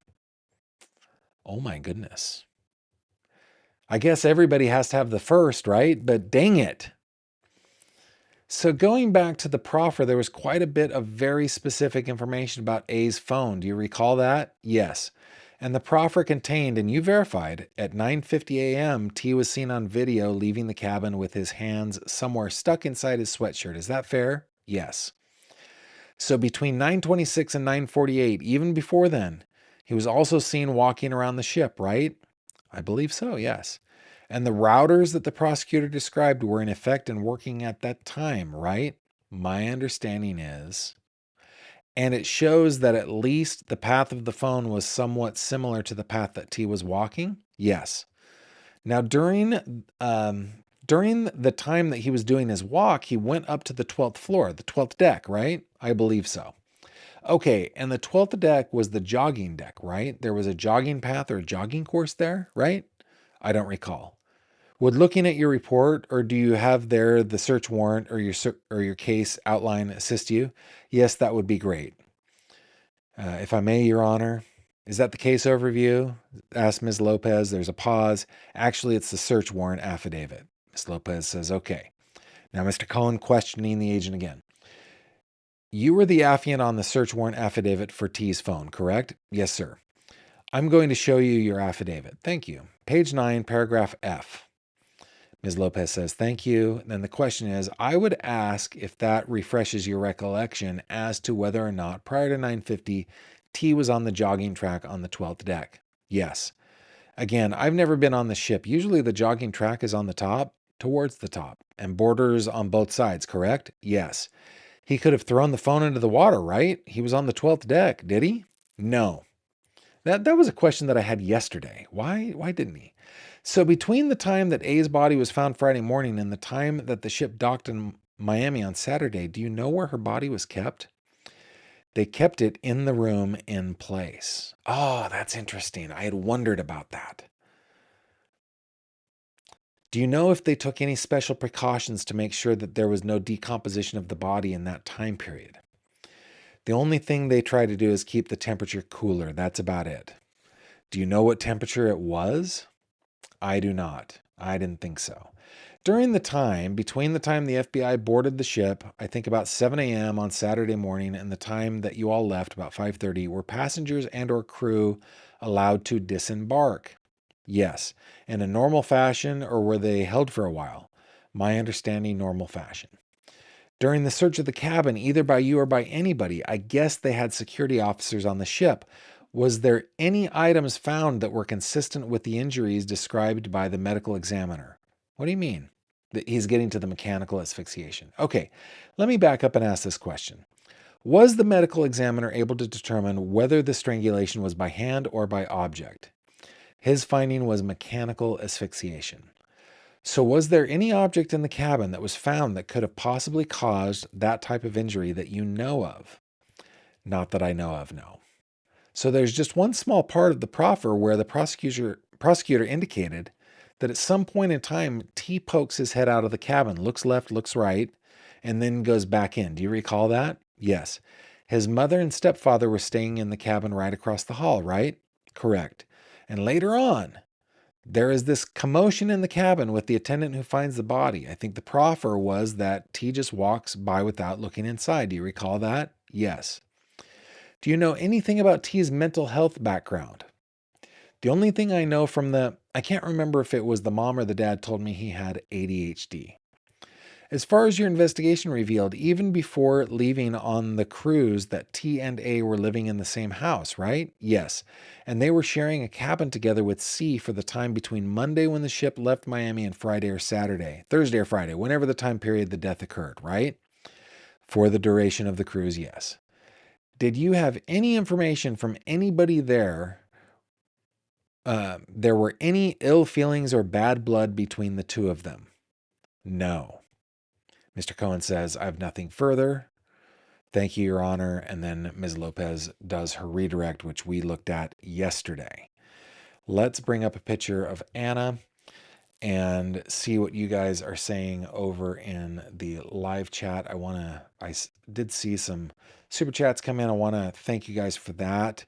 Oh my goodness. I guess everybody has to have the first, right? But dang it. So going back to the proffer, there was quite a bit of very specific information about A's phone. Do you recall that? Yes. And the proffer contained, and you verified, at 9:50 a.m., T was seen on video leaving the cabin with his hands somewhere stuck inside his sweatshirt. Is that fair? Yes. So between 9:26 and 9:48, even before then, he was also seen walking around the ship, right? I believe so, yes. And the routers that the prosecutor described were in effect and working at that time, right? My understanding is. And it shows that at least the path of the phone was somewhat similar to the path that T was walking? Yes. Now, during the time that he was doing his walk, he went up to the 12th floor, the 12th deck, right? I believe so. Okay, and the 12th deck was the jogging deck, right? There was a jogging path or a jogging course there, right? I don't recall. Would looking at your report, or do you have there the search warrant or your case outline assist you? Yes, that would be great. If I may, Your Honor, is that the case overview? Asked Ms. Lopez. There's a pause. Actually, it's the search warrant affidavit. Ms. Lopez says, okay. Now, Mr. Cohen questioning the agent again. You were the affiant on the search warrant affidavit for T's phone, correct? Yes, sir. I'm going to show you your affidavit. Thank you. Page 9, paragraph F. Ms. Lopez says, thank you. Then the question is, I would ask if that refreshes your recollection as to whether or not prior to 9:50, T was on the jogging track on the 12th deck. Yes. Again, I've never been on the ship. Usually the jogging track is on the top, towards the top, and borders on both sides, correct? Yes. He could have thrown the phone into the water, right? He was on the 12th deck, did he? No. That was a question that I had yesterday. Why didn't he? So between the time that A's body was found Friday morning and the time that the ship docked in Miami on Saturday, do you know where her body was kept? They kept it in the room in place. Oh, that's interesting. I had wondered about that. Do you know if they took any special precautions to make sure that there was no decomposition of the body in that time period? The only thing they try to do is keep the temperature cooler. That's about it. Do you know what temperature it was? I do not. I didn't think so. Between the time the FBI boarded the ship, I think about 7 a.m. on Saturday morning, and the time that you all left, about 5:30, were passengers and or crew allowed to disembark? Yes. In a normal fashion, or were they held for a while? My understanding, normal fashion. During the search of the cabin, either by you or by anybody, I guess they had security officers on the ship. Was there any items found that were consistent with the injuries described by the medical examiner? What do you mean? That he's getting to the mechanical asphyxiation. Okay, let me back up and ask this question. Was the medical examiner able to determine whether the strangulation was by hand or by object? His finding was mechanical asphyxiation. So, was there any object in the cabin that was found that could have possibly caused that type of injury that you know of? Not that I know of, no. So, there's just one small part of the proffer where the prosecutor indicated that at some point in time, T pokes his head out of the cabin, looks left, looks right, and then goes back in. Do you recall that? Yes. His mother and stepfather were staying in the cabin right across the hall, right? Correct. And later on, there is this commotion in the cabin with the attendant who finds the body. I think the proffer was that T just walks by without looking inside. Do you recall that? Yes. Do you know anything about T's mental health background? The only thing I know from I can't remember if it was the mom or the dad told me he had ADHD. As far as your investigation revealed, even before leaving on the cruise, that T and A were living in the same house, right? Yes. And they were sharing a cabin together with C for the time between Monday when the ship left Miami and Friday or Saturday, Thursday or Friday, whenever the time period the death occurred, right? For the duration of the cruise, yes. Did you have any information from anybody there were any ill feelings or bad blood between the two of them? No. Mr. Cohen says, I have nothing further. Thank you, Your Honor. And then Ms. Lopez does her redirect, which we looked at yesterday. Let's bring up a picture of Anna and see what you guys are saying over in the live chat. I did see some super chats come in. I want to thank you guys for that.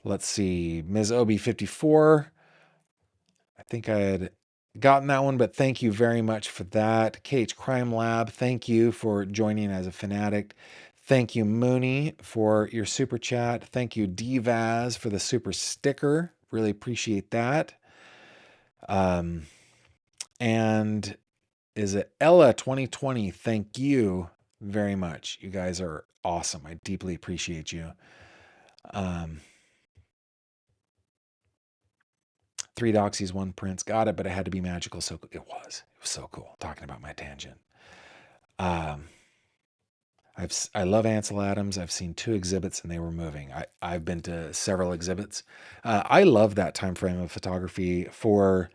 Let's see, Ms. Obi54. I think I had gotten that one, but thank you very much for that. KH Crime Lab, thank you for joining as a fanatic. Thank you, Mooney, for your super chat. Thank you, Divaz, for the super sticker. Really appreciate that. And is it Ella 2020? Thank you very much. You guys are awesome. I deeply appreciate you. 3 doxies, 1 prince. Got it, but it had to be magical. So it was so cool. Talking about my tangent. I love Ansel Adams. I've seen 2 exhibits and they were moving. I've been to several exhibits. I love that time frame of photography. For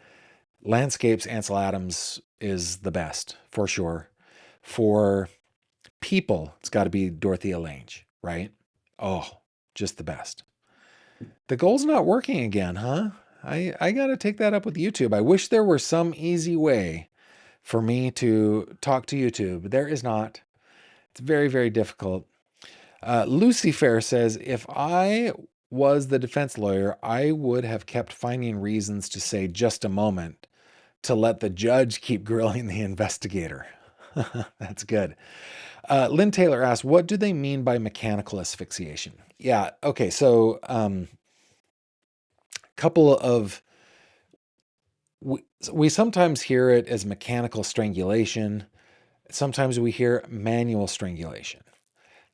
landscapes, Ansel Adams is the best for sure. For people, it's got to be Dorothea Lange, right? Oh, just the best. The goal's not working again, huh? I got to take that up with YouTube. I wish there were some easy way for me to talk to YouTube. There is not. It's very, very difficult. Lucy Fair says, if I was the defense lawyer, I would have kept finding reasons to say just a moment to let the judge keep grilling the investigator. That's good. Lynn Taylor asks, what do they mean by mechanical asphyxiation? Yeah, okay, so couple of we sometimes hear it as mechanical strangulation. Sometimes we hear manual strangulation.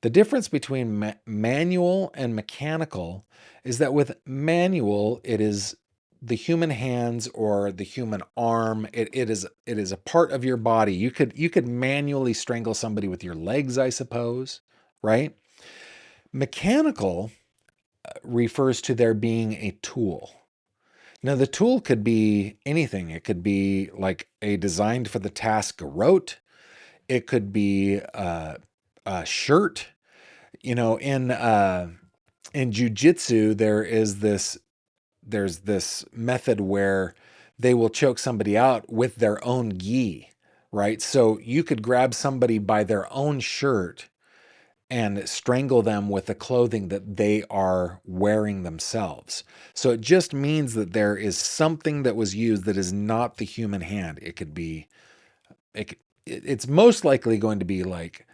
The difference between manual and mechanical is that with manual, it is the human hands or the human arm. It is a part of your body. You could manually strangle somebody with your legs, I suppose, right? Mechanical refers to there being a tool. Now, the tool could be anything. It could be like a designed for the task garrote. It could be a shirt. You know, in jujitsu, there's this method where they will choke somebody out with their own gi, right? So you could grab somebody by their own shirt and strangle them with the clothing that they are wearing themselves. So it just means that there is something that was used that is not the human hand. It could be, it's most likely going to be like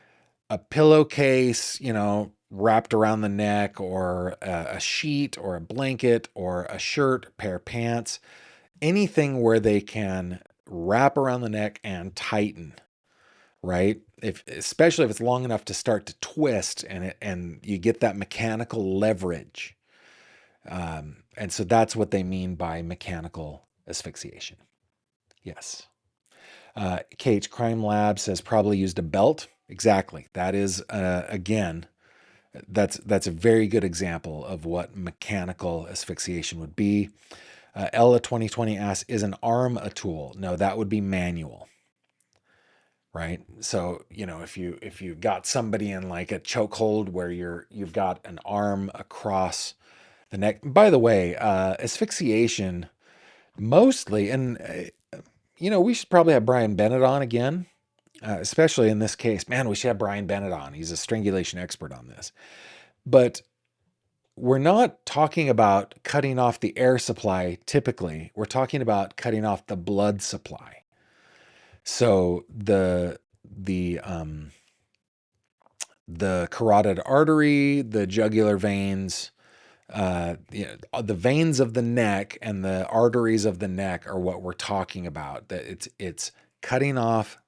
a pillowcase, you know, wrapped around the neck, or a sheet or a blanket or a shirt, a pair of pants, anything where they can wrap around the neck and tighten, right? Especially if it's long enough to start to twist and you get that mechanical leverage. And so that's what they mean by mechanical asphyxiation. Yes. KH Crime Lab says probably used a belt. Exactly. That is, again, that's a very good example of what mechanical asphyxiation would be. Ella 2020 asks, is an arm a tool? No, that would be manual, right? So, if you got somebody in like a chokehold where you've got an arm across the neck. By the way, asphyxiation mostly, and we should probably have Brian Bennett on again, especially in this case. Man, we should have Brian Bennett on. He's a strangulation expert on this. But we're not talking about cutting off the air supply typically. We're talking about cutting off the blood supply. So the carotid artery, the jugular veins, the veins of the neck and the arteries of the neck are what we're talking about. That it's cutting off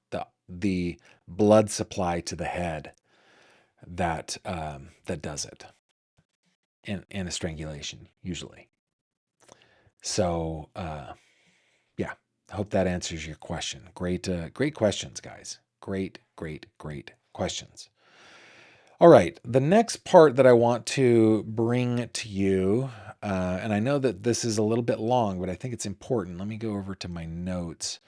the blood supply to the head that does it in a strangulation usually. So yeah, I hope that answers your question. Great questions, guys. Great questions. All right, the next part that I want to bring to you, and I know that this is a little bit long, but I think it's important. Let me go over to my notes.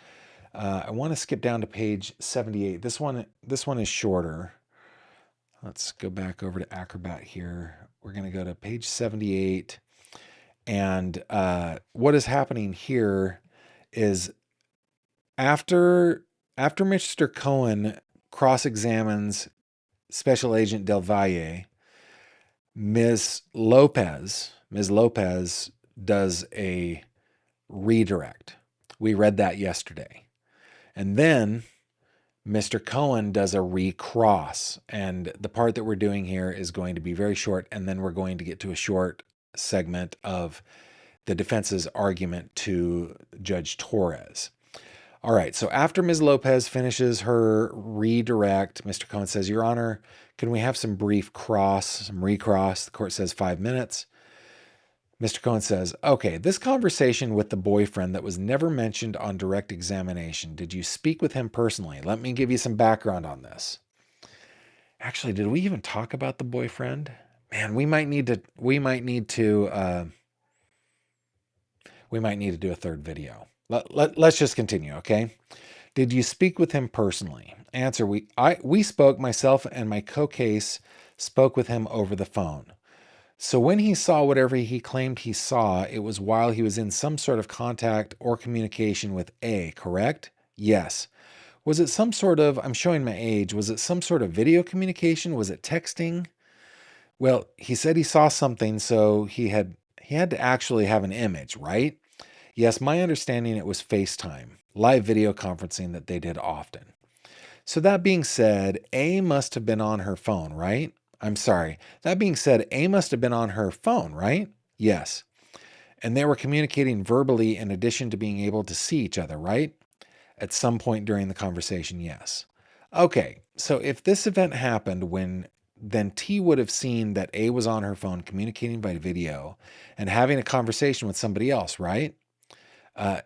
I want to skip down to page 78. This one is shorter. Let's go back over to Acrobat here. We're going to go to page 78. And what is happening here is after Mr. Cohen cross-examines Special Agent Del Valle, Ms. Lopez does a redirect. We read that yesterday. And then Mr. Cohen does a recross. And the part that we're doing here is going to be very short, and then we're going to get to a short segment of the defense's argument to Judge Torres. All right, so after Ms. Lopez finishes her redirect, Mr. Cohen says, Your Honor, can we have some brief recross? The court says 5 minutes. Mr. Cohen says, okay, this conversation with the boyfriend that was never mentioned on direct examination, did you speak with him personally? Let me give you some background on this. Actually, did we even talk about the boyfriend? Man, we might need to do a third video. Let's just continue, okay? Did you speak with him personally? Answer, we spoke, myself and my co-case spoke with him over the phone. So when he saw whatever he claimed he saw, it was while he was in some sort of contact or communication with A, correct? Yes. Was it some sort of, I'm showing my age, was it some sort of video communication? Was it texting? Well, he said he saw something, so he had to actually have an image, right? Yes, my understanding it was FaceTime, live video conferencing that they did often. So that being said, A must have been on her phone, right? I'm sorry. That being said, A must have been on her phone, right? Yes. And they were communicating verbally in addition to being able to see each other, right? At some point during the conversation, yes. Okay, so if this event happened then T would have seen that A was on her phone communicating by video and having a conversation with somebody else, right?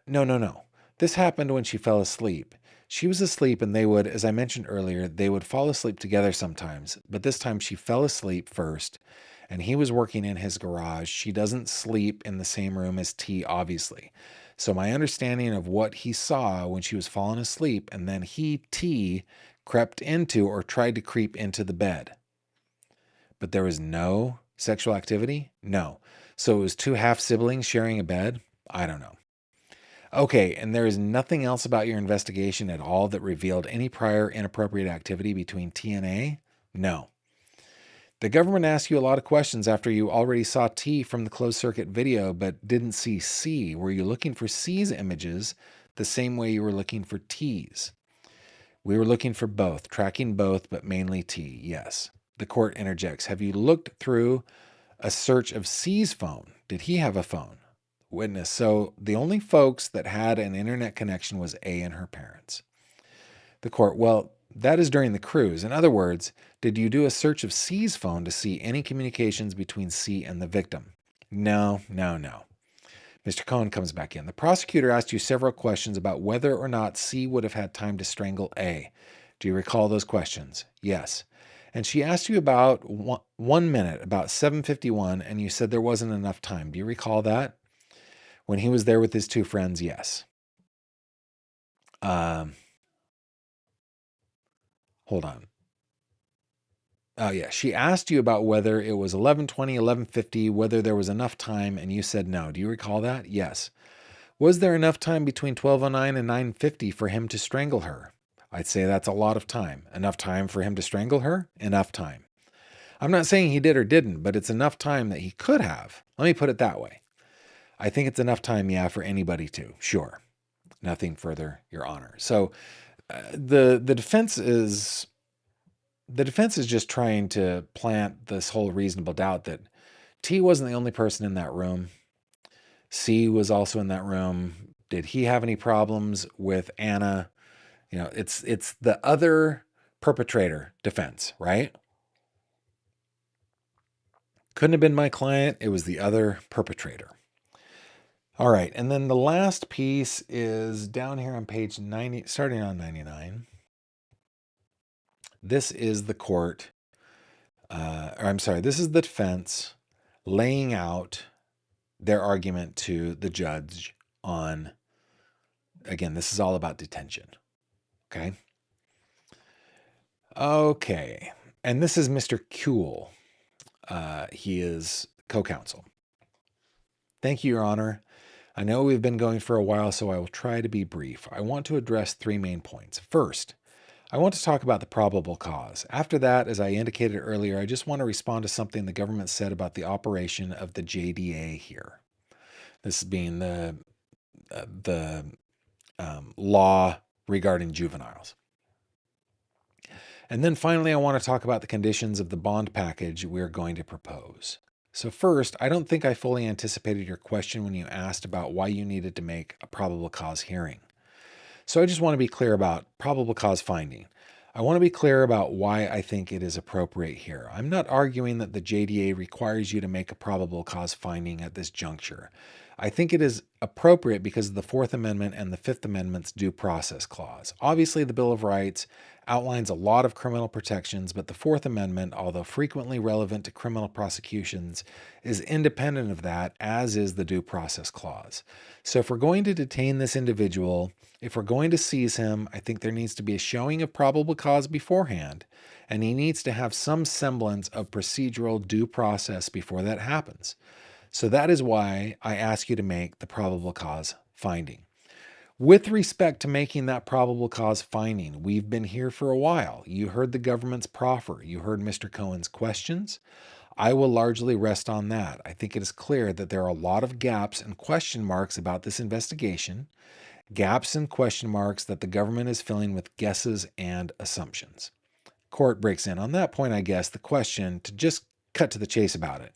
No. This happened when she fell asleep. She was asleep and they would, as I mentioned earlier, they would fall asleep together sometimes. But this time she fell asleep first and he was working in his garage. She doesn't sleep in the same room as T, obviously. So my understanding of what he saw when she was falling asleep and then T, crept into or tried to creep into the bed. But there was no sexual activity? No. So it was two half-siblings sharing a bed? I don't know. Okay, and there is nothing else about your investigation at all that revealed any prior inappropriate activity between T and A? No. The government asked you a lot of questions after you already saw T from the closed circuit video but didn't see C. Were you looking for C's images the same way you were looking for T's? We were looking for both, tracking both, but mainly T, yes. The court interjects. Have you looked through a search of C's phone? Did he have a phone? Witness. So the only folks that had an internet connection was A and her parents. The court, well, that is during the cruise. In other words, did you do a search of C's phone to see any communications between C and the victim? No. Mr. Cohen comes back in. The prosecutor asked you several questions about whether or not C would have had time to strangle A. Do you recall those questions? Yes. And she asked you about 1 minute, about 7:51, and you said there wasn't enough time. Do you recall that? When he was there with his two friends, yes. Hold on. Oh, yeah. She asked you about whether it was 11:20, 11:50, whether there was enough time, and you said no. Do you recall that? Yes. Was there enough time between 12:09 and 9:50 for him to strangle her? I'd say that's a lot of time. Enough time for him to strangle her? Enough time. I'm not saying he did or didn't, but it's enough time that he could have. Let me put it that way. I think it's enough time, yeah, for anybody to. Sure. Nothing further, Your Honor. So the defense is just trying to plant this whole reasonable doubt that T wasn't the only person in that room. C was also in that room. Did he have any problems with Anna? You know, it's the other perpetrator defense, right? Couldn't have been my client. It was the other perpetrator. All right. And then the last piece is down here on page 90, starting on 99. This is the court, this is the defense laying out their argument to the judge on, again, this is all about detention. Okay. Okay. And this is Mr. Kuehl. He is co-counsel. Thank you, Your Honor. I know we've been going for a while, so I will try to be brief. I want to address three main points. First, I want to talk about the probable cause. After that, as I indicated earlier, I just want to respond to something the government said about the operation of the JDA here. This being the law regarding juveniles. And then finally, I want to talk about the conditions of the bond package we're going to propose. So first, I don't think I fully anticipated your question when you asked about why you needed to make a probable cause hearing. So I just want to be clear about probable cause finding. I want to be clear about why I think it is appropriate here. I'm not arguing that the JDA requires you to make a probable cause finding at this juncture. I think it is appropriate because of the Fourth Amendment and the Fifth Amendment's due process clause. Obviously, the Bill of Rights outlines a lot of criminal protections, but the Fourth Amendment, although frequently relevant to criminal prosecutions, is independent of that, as is the due process clause. So if we're going to detain this individual, if we're going to seize him, I think there needs to be a showing of probable cause beforehand, and he needs to have some semblance of procedural due process before that happens. So that is why I ask you to make the probable cause finding. With respect to making that probable cause finding, we've been here for a while. You heard the government's proffer. You heard Mr. Cohen's questions. I will largely rest on that. I think it is clear that there are a lot of gaps and question marks about this investigation, gaps and question marks that the government is filling with guesses and assumptions. Court breaks in on that point, I guess, the question, to just cut to the chase about it,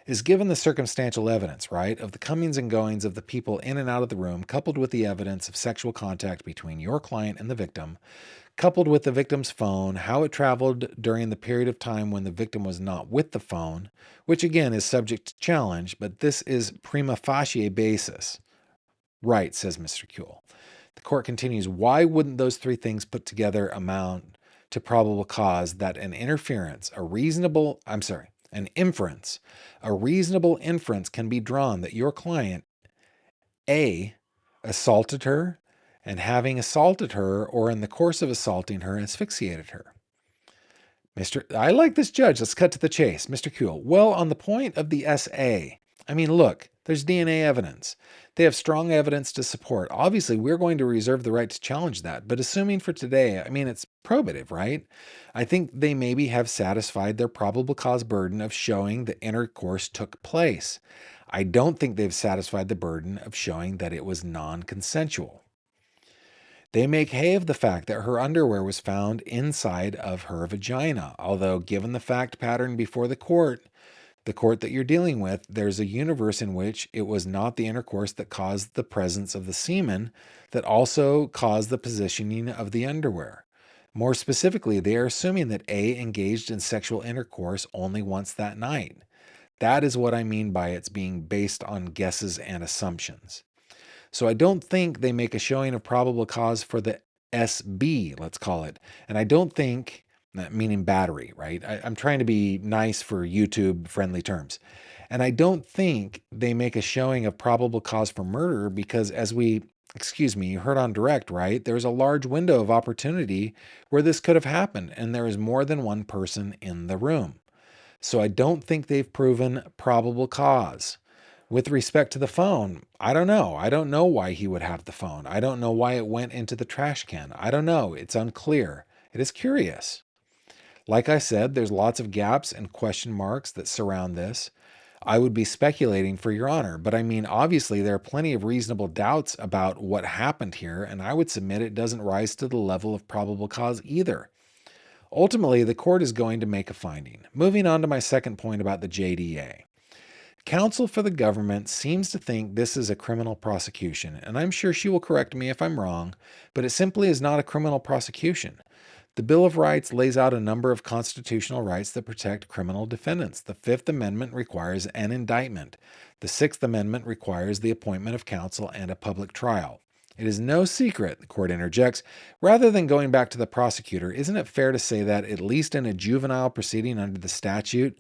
is given the circumstantial evidence, right, of the comings and goings of the people in and out of the room, coupled with the evidence of sexual contact between your client and the victim, coupled with the victim's phone, how it traveled during the period of time when the victim was not with the phone, which again is subject to challenge, but this is prima facie basis. Right, says Mr. Kuehl. The court continues, why wouldn't those three things put together amount to probable cause that an reasonable inference can be drawn that your client, A, assaulted her, and having assaulted her, or in the course of assaulting her, asphyxiated her? I like this judge. Let's cut to the chase. Mr. Kuehl, well, on the point of the SA, I mean, look, there's DNA evidence. They have strong evidence to support. Obviously, we're going to reserve the right to challenge that. But assuming for today, I mean, it's probative, right? I think they maybe have satisfied their probable cause burden of showing the intercourse took place. I don't think they've satisfied the burden of showing that it was non-consensual. They make hay of the fact that her underwear was found inside of her vagina, although given the fact pattern before the court that you're dealing with, there's a universe in which it was not the intercourse that caused the presence of the semen that also caused the positioning of the underwear. More specifically, they are assuming that A engaged in sexual intercourse only once that night. That is what I mean by it's being based on guesses and assumptions. So I don't think they make a showing of probable cause for the SB, let's call it. And I don't think, meaning battery, right? I'm trying to be nice for YouTube friendly terms. And I don't think they make a showing of probable cause for murder because you heard on direct, right? There's a large window of opportunity where this could have happened, and there is more than one person in the room. So I don't think they've proven probable cause. With respect to the phone, I don't know. I don't know why he would have the phone. I don't know why it went into the trash can. I don't know. It's unclear. It is curious. Like I said, there's lots of gaps and question marks that surround this. I would be speculating for your honor, but I mean, obviously, there are plenty of reasonable doubts about what happened here, and I would submit it doesn't rise to the level of probable cause either. Ultimately, the court is going to make a finding. Moving on to my second point about the JDA. Counsel for the government seems to think this is a criminal prosecution, and I'm sure she will correct me if I'm wrong, but it simply is not a criminal prosecution. The Bill of Rights lays out a number of constitutional rights that protect criminal defendants. The Fifth Amendment requires an indictment. The Sixth Amendment requires the appointment of counsel and a public trial. It is no secret, the court interjects, rather than going back to the prosecutor, isn't it fair to say that, at least in a juvenile proceeding under the statute,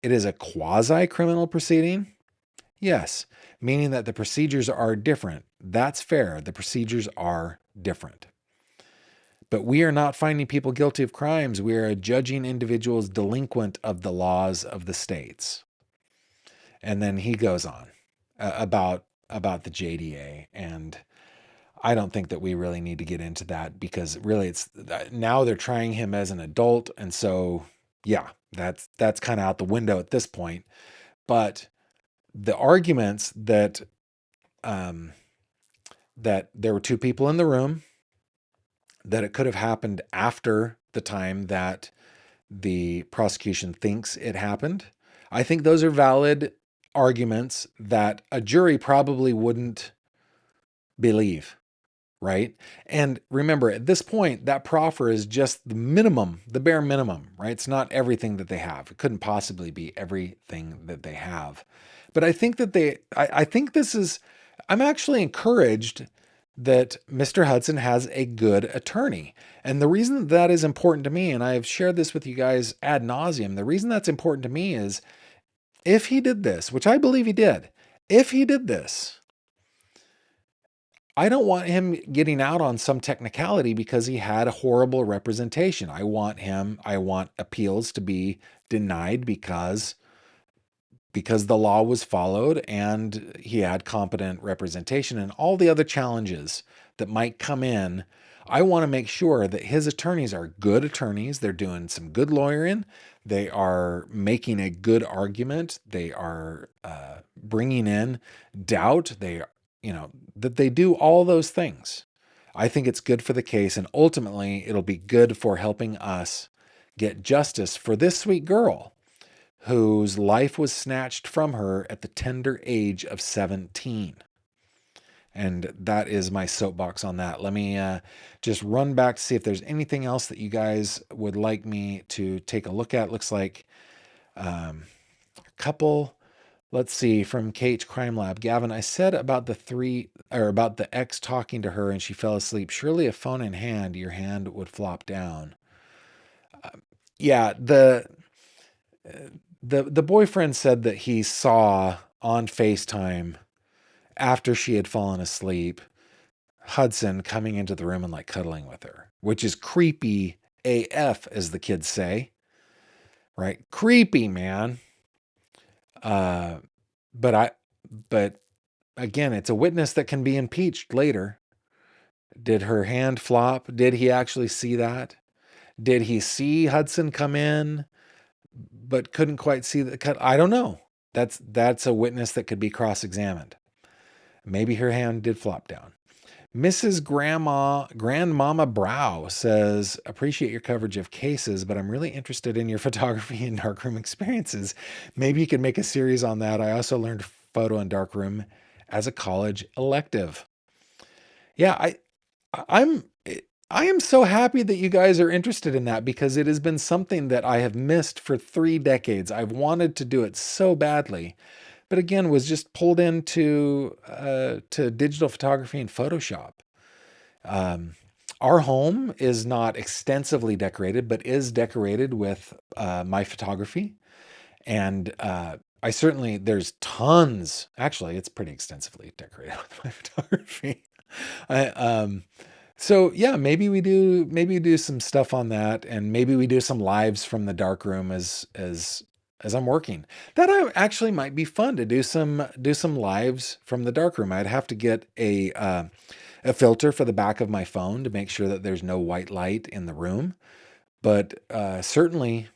it is a quasi-criminal proceeding? Yes, meaning that the procedures are different. That's fair. The procedures are different. But we are not finding people guilty of crimes. We are judging individuals delinquent of the laws of the states. And then he goes on about the JDA, and I don't think that we really need to get into that because really it's now they're trying him as an adult, and so yeah, that's kind of out the window at this point. But the arguments that that there were two people in the room, that it could have happened after the time that the prosecution thinks it happened, I think those are valid arguments that a jury probably wouldn't believe, right? And remember, at this point, that proffer is just the minimum, the bare minimum, right? It's not everything that they have. It couldn't possibly be everything that they have. But I think that I think this is, I'm actually encouraged that Mr. Hudson has a good attorney. And the reason that is important to me, and I've shared this with you guys ad nauseum, the reason that's important to me is if he did this, which I believe he did, if he did this, I don't want him getting out on some technicality because he had a horrible representation. I want appeals to be denied because the law was followed and he had competent representation and all the other challenges that might come in. I want to make sure that his attorneys are good attorneys. They're doing some good lawyering. They are making a good argument. They are bringing in doubt. That they do all those things. I think it's good for the case, and ultimately it'll be good for helping us get justice for this sweet girl whose life was snatched from her at the tender age of 17. And that is my soapbox on that. Let me just run back to see if there's anything else that you guys would like me to take a look at. Looks like a couple. Let's see, from Kate's Crime Lab. Gavin, I said about the ex talking to her and she fell asleep. Surely a phone in hand, your hand would flop down. Yeah, the boyfriend said that he saw on FaceTime after she had fallen asleep, Hudson coming into the room and like cuddling with her, which is creepy AF, as the kids say, right? Creepy, man. But again, it's a witness that can be impeached later. Did her hand flop? Did he actually see that? Did he see Hudson come in, but couldn't quite see the cut? I don't know. That's a witness that could be cross-examined. Maybe her hand did flop down. Mrs. Grandmama Brow says, appreciate your coverage of cases, but I'm really interested in your photography and darkroom experiences. Maybe you could make a series on that. I also learned photo and darkroom as a college elective. Yeah, I am so happy that you guys are interested in that because it has been something that I have missed for 3 decades. I've wanted to do it so badly, but again, was just pulled into to digital photography and Photoshop. Um, our home is not extensively decorated, but is decorated with my photography. And I certainly, there's tons, actually, it's pretty extensively decorated with my photography. I, so yeah, maybe we do some stuff on that, and maybe we do some lives from the dark room as I'm working. That actually might be fun to do some lives from the dark room. I'd have to get a filter for the back of my phone to make sure that there's no white light in the room. But certainly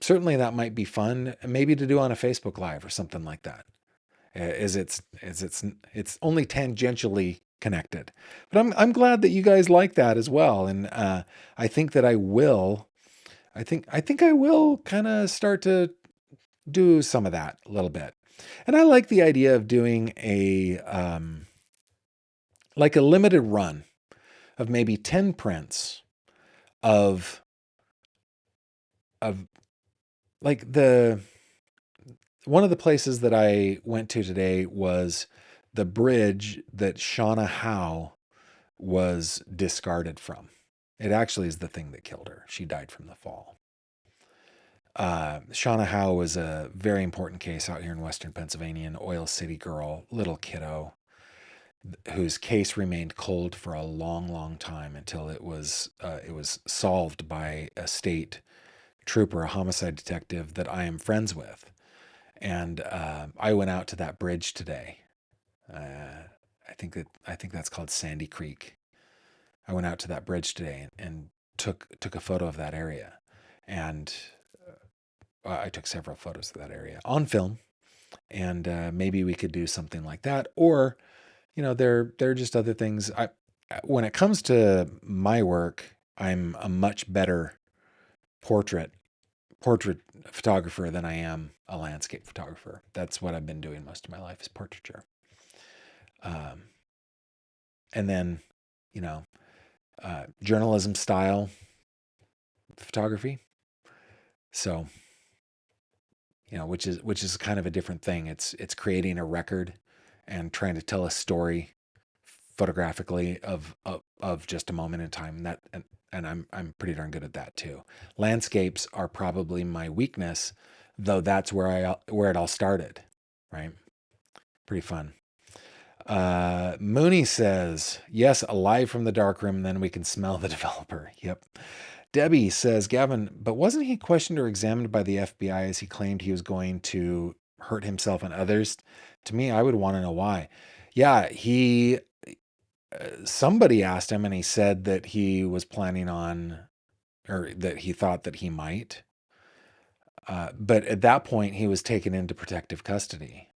that might be fun, maybe to do on a Facebook Live or something like that. It's only tangentially connected, but I'm glad that you guys like that as well, and I think that I will. I think I will kind of start to do some of that a little bit, and I like the idea of doing a like a limited run of maybe 10 prints of of like the one of the places that I went to today was the bridge that Shauna Howe was discarded from. It actually is the thing that killed her. She died from the fall. Shauna Howe was a very important case out here in Western Pennsylvania, an Oil City girl, little kiddo, whose case remained cold for a long, long time until it was solved by a state trooper, a homicide detective that I am friends with. And I went out to that bridge today. I think that's called Sandy Creek. I went out to that bridge today and took a photo of that area, and I took several photos of that area on film. And maybe we could do something like that, or there are just other things. When it comes to my work, I'm a much better portrait portrait photographer than I am a landscape photographer. That's what I've been doing most of my life is portraiture. Um, and then, you know, journalism style photography. So, which is kind of a different thing. It's creating a record and trying to tell a story photographically of just a moment in time. And I'm pretty darn good at that too. Landscapes are probably my weakness, though that's where it all started, right? Pretty fun. Mooney says, yes, alive from the dark room, then we can smell the developer. Yep. Debbie says, Gavin, but wasn't he questioned or examined by the FBI as he claimed he was going to hurt himself and others? To me, I would want to know why. Yeah, somebody asked him and he said that he was planning on, or that he thought that he might. But at that point, he was taken into protective custody.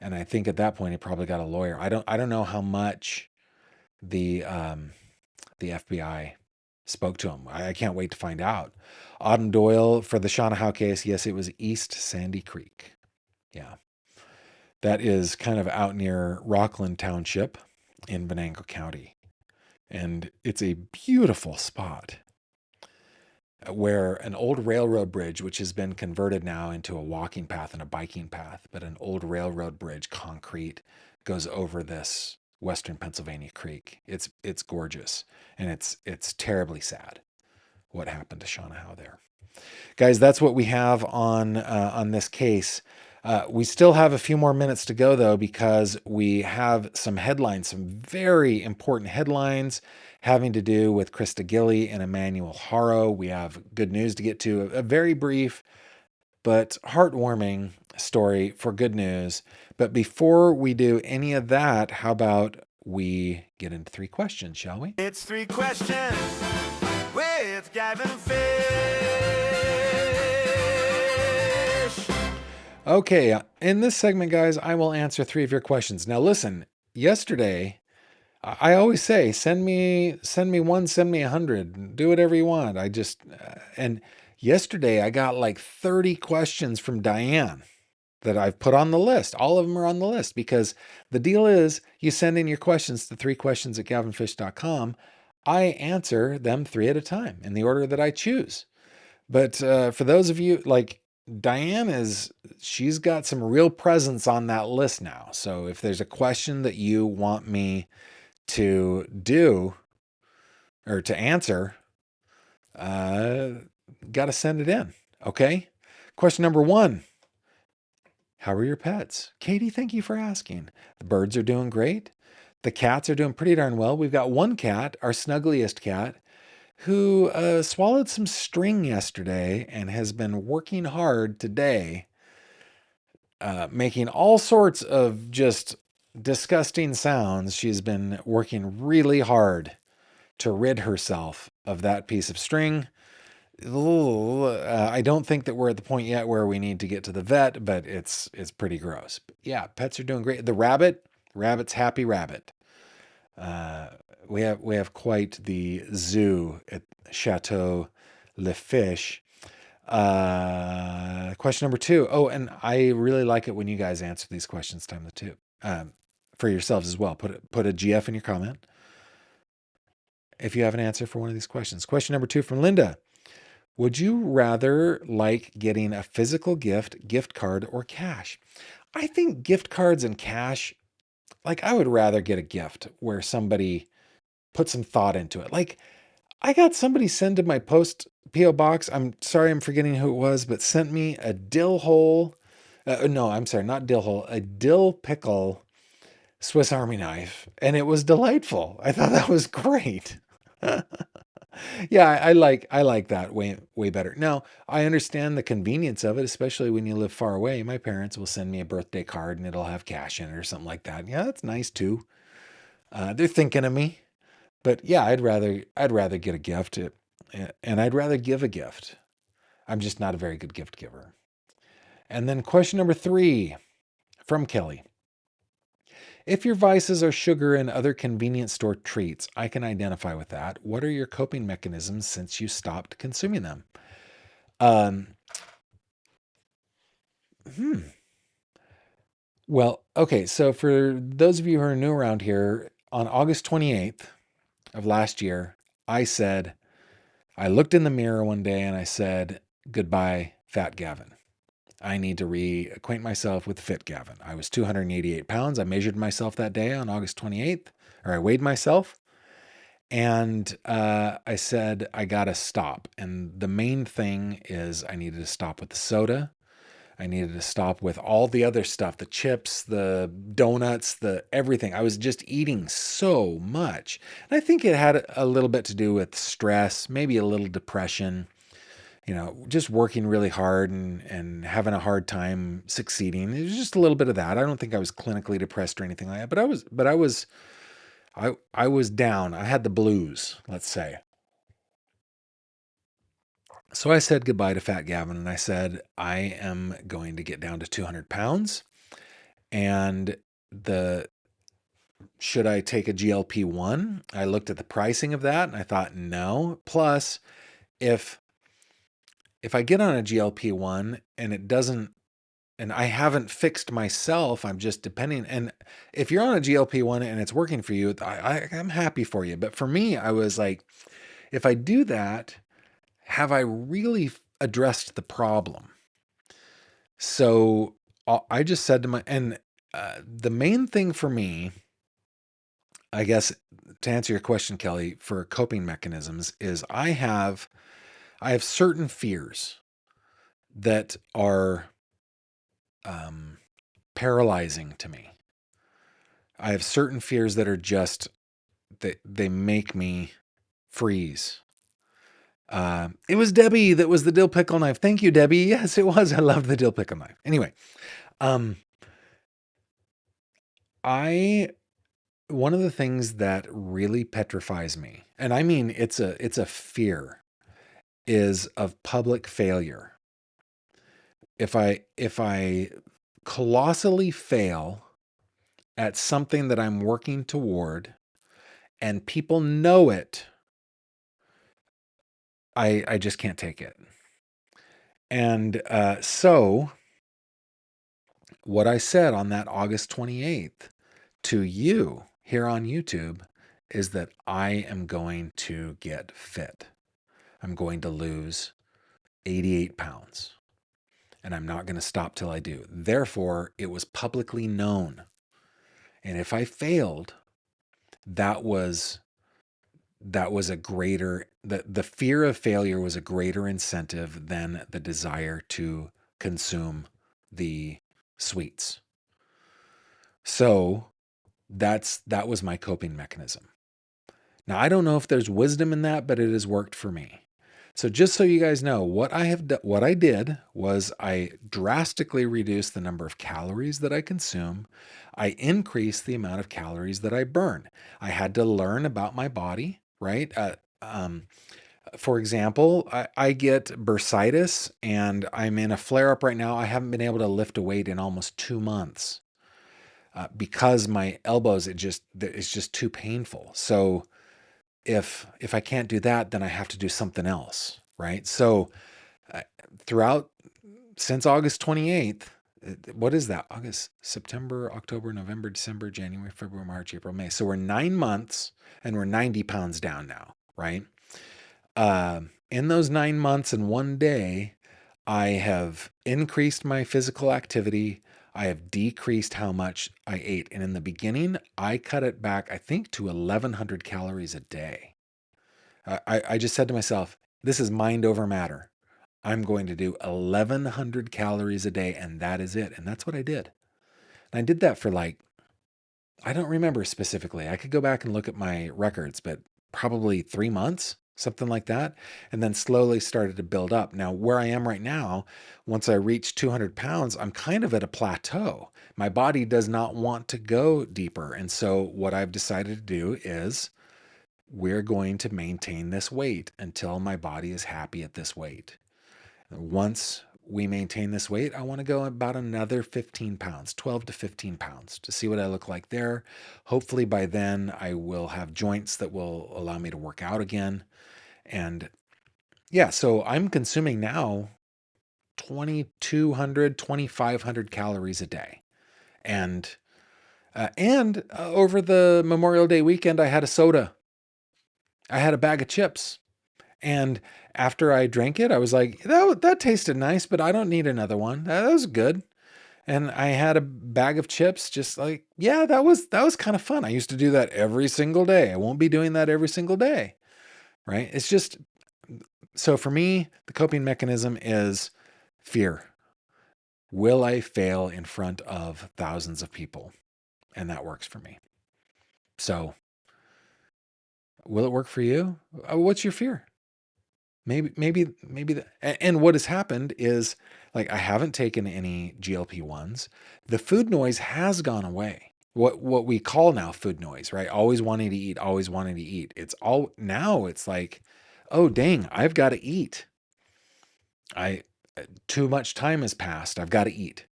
And I think at that point, he probably got a lawyer. I don't know how much the FBI spoke to him. I can't wait to find out. Autumn Doyle for the Shauna Howe case. Yes, it was East Sandy Creek. Yeah. That is kind of out near Rockland Township in Venango County. And it's a beautiful spot where an old railroad bridge, which has been converted now into a walking path and a biking path, but an old railroad bridge, concrete, goes over this Western Pennsylvania creek. It's gorgeous, and it's terribly sad what happened to Shauna Howe there. Guys, that's what we have on this case. We still have a few more minutes to go, though, because we have some headlines, some very important headlines having to do with Krista Gilly and Emmanuel Haro. We have good news to get to, a very brief but heartwarming story for good news. But before we do any of that, how about we get into 3 questions, shall we? It's 3 questions with Gavin Fish. Okay, in this segment, guys, I will answer 3 of your questions. Now, listen, yesterday, I always say, send me one, send me 100, do whatever you want. And yesterday I got like 30 questions from Diane that I've put on the list. All of them are on the list because the deal is you send in your questions to 3questions@gavinfish.com. I answer them 3 at a time in the order that I choose. But for those of you like Diane she's got some real presence on that list now. So if there's a question that you want me to do or to answer, uh, got to send it in. Okay. Question number 1. How are your pets? Katie, thank you for asking. The birds are doing great. The cats are doing pretty darn well. We've got one cat, our snuggliest cat, who swallowed some string yesterday and has been working hard today, making all sorts of just disgusting sounds. She's been working really hard to rid herself of that piece of string. I don't think that we're at the point yet where we need to get to the vet, but it's pretty gross. But yeah, pets are doing great. The rabbit's happy rabbit. Uh, we have quite the zoo at Chateau Le Fish. Question number 2. Oh, and I really like it when you guys answer these questions time the two for yourselves as well. Put a GF in your comment if you have an answer for one of these questions. Question number 2 from Linda. Would you rather like getting a physical gift card, or cash? I think gift cards and cash, like I would rather get a gift where somebody put some thought into it. Like I got somebody send to my post PO box. I'm sorry, I'm forgetting who it was, but sent me a dill hole. No, I'm sorry, not dill hole, a dill pickle Swiss Army knife, and it was delightful. I thought that was great. Yeah, I like that way better. Now, I understand the convenience of it, especially when you live far away. My parents will send me a birthday card and it'll have cash in it or something like that. Yeah, that's nice too. They're thinking of me. But yeah, I'd rather get a gift, and I'd rather give a gift. I'm just not a very good gift giver. And then question number 3 from Kelly. If your vices are sugar and other convenience store treats, I can identify with that. What are your coping mechanisms since you stopped consuming them? Um, hmm. Well, okay. So for those of you who are new around here, on August 28th of last year, I looked in the mirror one day and I said, goodbye, fat Gavin. I need to reacquaint myself with fit Gavin. I was 288 pounds. I measured myself that day on August 28th, or I weighed myself. And I said, I got to stop. And the main thing is I needed to stop with the soda. I needed to stop with all the other stuff, the chips, the donuts, the everything. I was just eating so much. And I think it had a little bit to do with stress, maybe a little depression, just working really hard and having a hard time succeeding. It was just a little bit of that. I don't think I was clinically depressed or anything like that, but I was down. I had the blues, let's say. So I said goodbye to Fat Gavin and I said, I am going to get down to 200 pounds. And the should I take a GLP-1? I looked at the pricing of that and I thought, no. Plus, if I get on a GLP-1 and it doesn't, and I haven't fixed myself, I'm just depending. And if you're on a GLP-1 and it's working for you, I'm happy for you. But for me, I was like, if I do that, have I really addressed the problem? So I just said to the main thing for me, I guess, to answer your question, Kelly, for coping mechanisms is I have certain fears that are paralyzing to me. I have certain fears that are just they make me freeze. It was Debbie that was the dill pickle knife. Thank you, Debbie. Yes, it was. I love the dill pickle knife. Anyway, I one of the things that really petrifies me, and I mean it's a fear, is of public failure. If I colossally fail at something that I'm working toward and people know it, I just can't take it. And so what I said on that August 28th to you here on YouTube is that I am going to get fit. I'm going to lose 88 pounds, and I'm not going to stop till I do. Therefore, it was publicly known. And if I failed, that was a greater the fear of failure was a greater incentive than the desire to consume the sweets. So that was my coping mechanism. Now, I don't know if there's wisdom in that, but it has worked for me. So just so you guys know, what I did was I drastically reduced the number of calories that I consume. I increased the amount of calories that I burn. I had to learn about my body, right? For example, I get bursitis and I'm in a flare up right now. I haven't been able to lift a weight in almost 2 months because my elbows, it's just too painful. So if I can't do that, then I have to do something else, right? So uh, throughout since August 28th, what is that? August, September, October, November, December, January, February, March, April, May. So we're 9 months and we're 90 pounds down now, right? In those 9 months and one day, I have increased my physical activity. I have decreased how much I ate. And in the beginning, I cut it back, I think, to 1,100 calories a day. I just said to myself, this is mind over matter. I'm going to do 1,100 calories a day, and that is it. And that's what I did. And I did that for like, I don't remember specifically. I could go back and look at my records, but probably 3 months, something like that. And then slowly started to build up. Now, where I am right now, once I reach 200 pounds, I'm kind of at a plateau. My body does not want to go deeper. And so, what I've decided to do is we're going to maintain this weight until my body is happy at this weight. Once we maintain this weight, I want to go about another 15 pounds, 12 to 15 pounds to see what I look like there. Hopefully by then I will have joints that will allow me to work out again. And yeah, so I'm consuming now 2,200, 2,500 calories a day. And over the Memorial Day weekend, I had a soda. I had a bag of chips. And after I drank it, I was like, that tasted nice, but I don't need another one. That was good. And I had a bag of chips, just like, yeah, that was kind of fun. I used to do that every single day. I won't be doing that every single day, right? It's just, so for me, the coping mechanism is fear. Will I fail in front of thousands of people? And that works for me. So, will it work for you? What's your fear? Maybe and what has happened is, like, I haven't taken any GLP-1s. The food noise has gone away. What we call now food noise, right? Always wanting to eat, always wanting to eat. It's all now it's like, oh dang, I've got to eat. I Too much time has passed. I've got to eat.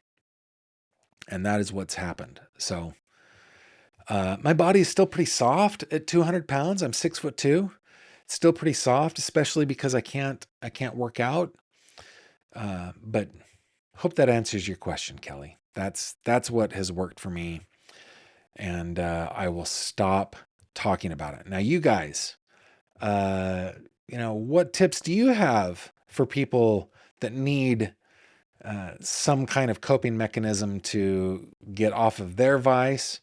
And that is what's happened. So my body is still pretty soft at 200 pounds. I'm 6'2". Still pretty soft, especially because I can't work out. But hope that answers your question, Kelly. That's what has worked for me, and I will stop talking about it. Now, you guys, what tips do you have for people that need some kind of coping mechanism to get off of their vice?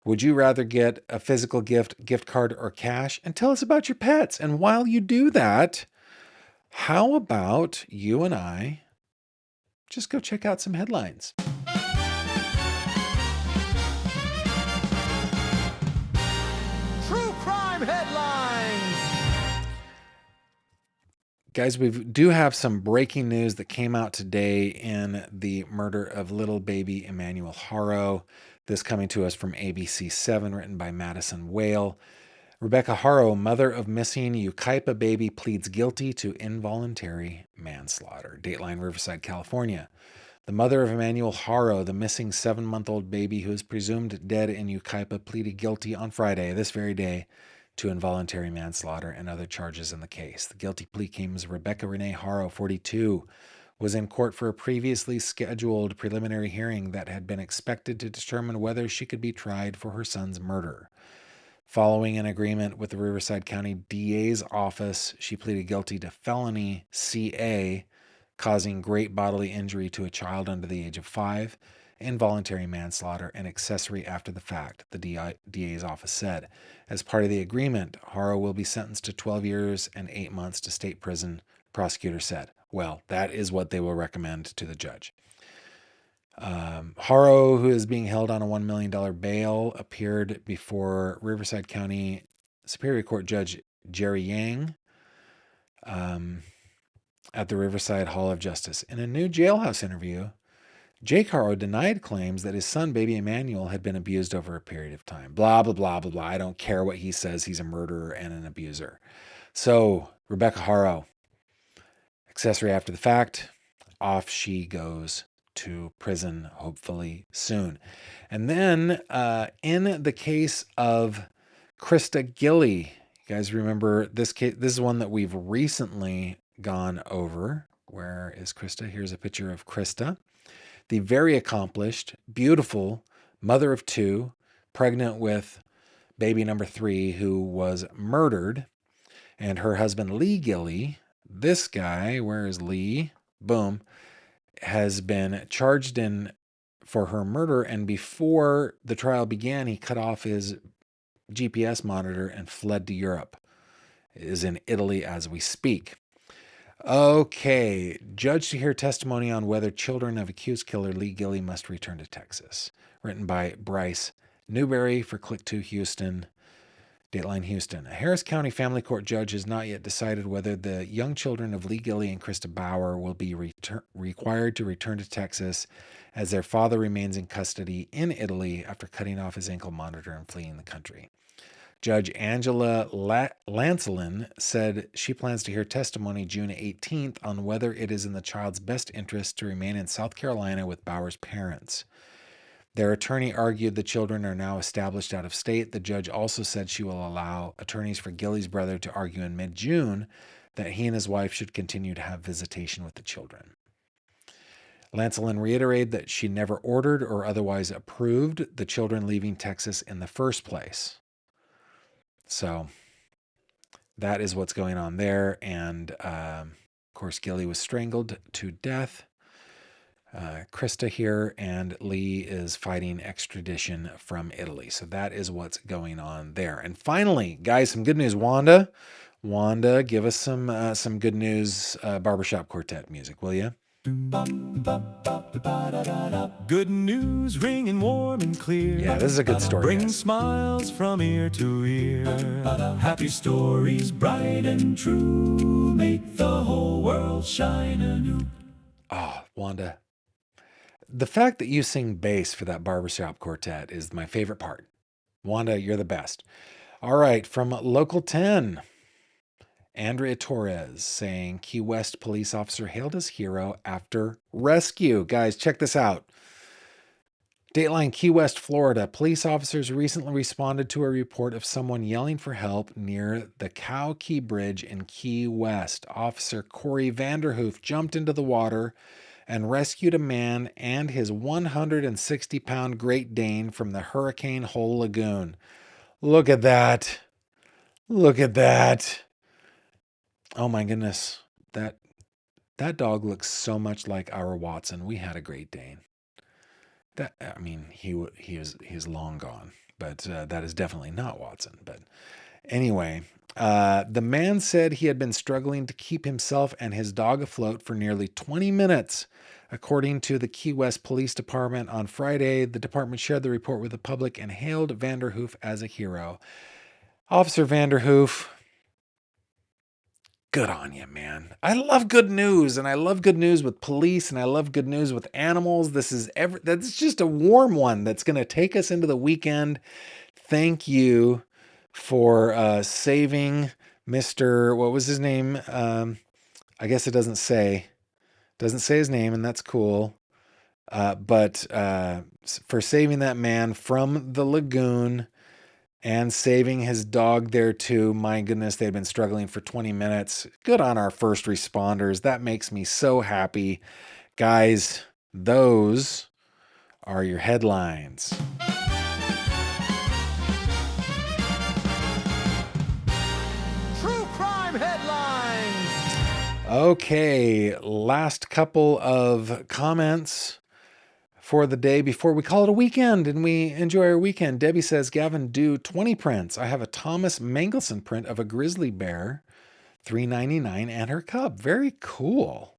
Would you rather get a physical gift card, or cash? And tell us about your pets. And while you do that, how about you and I just go check out some headlines? True crime headlines. Guys, we do have some breaking news that came out today in the murder of little baby Emmanuel Haro. This coming to us from ABC7, written by Madison Whale. Rebecca Haro, mother of missing Yucaipa baby, pleads guilty to involuntary manslaughter. Dateline, Riverside, California. The mother of Emmanuel Haro, the missing 7-month-old baby who is presumed dead in Yucaipa, pleaded guilty on Friday, this very day, to involuntary manslaughter and other charges in the case. The guilty plea came as Rebecca Renee Haro, 42, was in court for a previously scheduled preliminary hearing that had been expected to determine whether she could be tried for her son's murder. Following an agreement with the Riverside County DA's office, she pleaded guilty to felony CA, causing great bodily injury to a child under the age of 5, involuntary manslaughter, and accessory after the fact, the DA's office said. As part of the agreement, Haro will be sentenced to 12 years and 8 months to state prison, prosecutor said. Well, that is what they will recommend to the judge. Haro, who is being held on a $1 million bail, appeared before Riverside County Superior Court Judge Jerry Yang at the Riverside Hall of Justice. In a new jailhouse interview, Jake Haro denied claims that his son, baby Emmanuel, had been abused over a period of time. Blah, blah, blah, blah, blah. I don't care what he says. He's a murderer and an abuser. So, Rebecca Haro, accessory after the fact, off she goes to prison, hopefully soon. And then in the case of Krista Gilly, you guys remember this case? This is one that we've recently gone over. Where is Krista? Here's a picture of Krista, the very accomplished, beautiful mother of 2, pregnant with baby number 3, who was murdered. And her husband, Lee Gilly, this guy, where is Lee? Boom. Has been charged in for her murder, and before the trial began, he cut off his GPS monitor and fled to Europe. Is in Italy as we speak. Okay, judge to hear testimony on whether children of accused killer Lee Gilly must return to Texas. Written by Bryce Newberry for Click 2 Houston. Dateline Houston. A Harris County Family Court judge has not yet decided whether the young children of Lee Gilly and Krista Bauer will be required to return to Texas as their father remains in custody in Italy after cutting off his ankle monitor and fleeing the country. Judge Angela Lancelin said she plans to hear testimony June 18th on whether it is in the child's best interest to remain in South Carolina with Bauer's parents. Their attorney argued the children are now established out of state. The judge also said she will allow attorneys for Gilly's brother to argue in mid-June that he and his wife should continue to have visitation with the children. Lancelin reiterated that she never ordered or otherwise approved the children leaving Texas in the first place. So that is what's going on there. And of course, Gilly was strangled to death. Krista here, and Lee is fighting extradition from Italy. So that is what's going on there. And finally, guys, some good news. Wanda, give us some good news barbershop quartet music, will you? Good news ringing warm and clear. Yeah, this is a good story. Bringing smiles from ear to ear. Happy stories, bright and true, make the whole world shine anew. Oh, Wanda. The fact that you sing bass for that barbershop quartet is my favorite part. Wanda, you're the best. All right, from Local 10, Andrea Torres saying Key West police officer hailed as hero after rescue. Guys, check this out. Dateline Key West, Florida. Police officers recently responded to a report of someone yelling for help near the Cow Key Bridge in Key West. Officer Corey Vanderhoof jumped into the water and rescued a man and his 160-pound Great Dane from the Hurricane Hole Lagoon. Look at that. Look at that. Oh my goodness. That dog looks so much like our Watson. We had a Great Dane. He is long gone, but that is definitely not Watson. But anyway, the man said he had been struggling to keep himself and his dog afloat for nearly 20 minutes. According to the Key West Police Department on Friday, the department shared the report with the public and hailed Vanderhoof as a hero. Officer Vanderhoof, good on you, man. I love good news, and I love good news with police, and I love good news with animals. That's just a warm one that's going to take us into the weekend. Thank you for saving Mr. What was his name? I guess it doesn't say his name, and that's cool. But for saving that man from the lagoon and saving his dog there too. My goodness, they've been struggling for 20 minutes. Good on our first responders. That makes me so happy. Guys, those are your headlines. Okay, last couple of comments for the day before we call it a weekend and we enjoy our weekend. Debbie says, Gavin, do 20 prints. I have a Thomas Mangelson print of a grizzly bear, $3.99, and her cub. Very cool.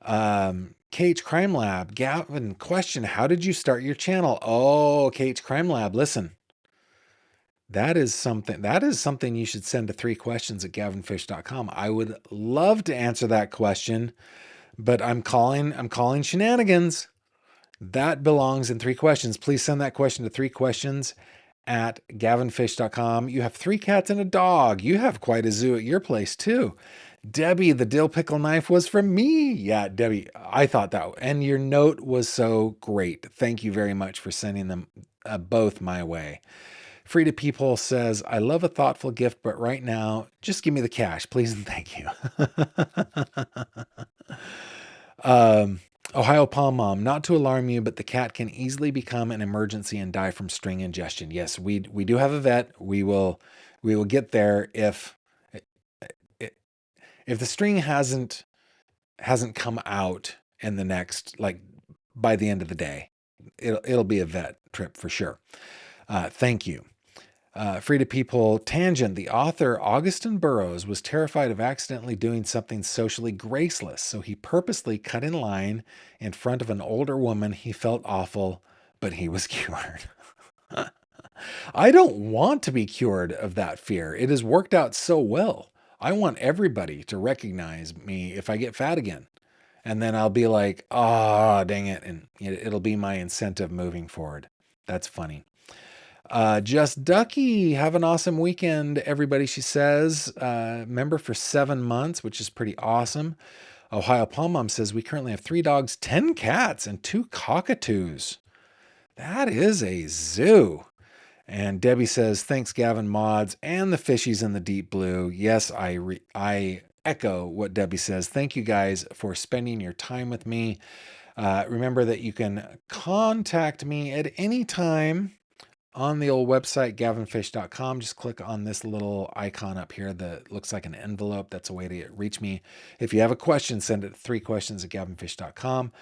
KH Crime Lab, Gavin, question, how did you start your channel? Oh, KH Crime Lab, listen. That is something you should send to 3questions at gavinfish.com. I would love to answer that question, but I'm calling shenanigans. That belongs in 3questions. Please send that question to 3questions at gavinfish.com. You have 3 cats and a dog. You have quite a zoo at your place too. Debbie, the dill pickle knife was from me. Yeah, Debbie, I thought that. And your note was so great. Thank you very much for sending them both my way. Frida Peephole says, I love a thoughtful gift, but right now, just give me the cash, please and thank you. Ohio Palm Mom, not to alarm you, but the cat can easily become an emergency and die from string ingestion. Yes, we do have a vet. We will get there if the string hasn't come out in the next, like, by the end of the day. It'll be a vet trip for sure. Thank you. Frida Peephole, tangent. The author Augustin Burroughs was terrified of accidentally doing something socially graceless, so he purposely cut in line in front of an older woman. He felt awful, but he was cured. I don't want to be cured of that fear. It has worked out so well. I want everybody to recognize me if I get fat again. And then I'll be like, oh, dang it. And it'll be my incentive moving forward. That's funny. Just Ducky, have an awesome weekend, everybody, she says. Member for 7 months, which is pretty awesome. Ohio Palm Mom says, we currently have 3 dogs, 10 cats, and 2 cockatoos. That is a zoo. And Debbie says, thanks, Gavin, mods, and the fishies in the deep blue. Yes, I echo what Debbie says. Thank you guys for spending your time with me. Remember that you can contact me at any time on the old website, gavinfish.com. Just click on this little icon up here that looks like an envelope. That's a way to reach me. If you have a question, send it to 3questions at gavinfish.com.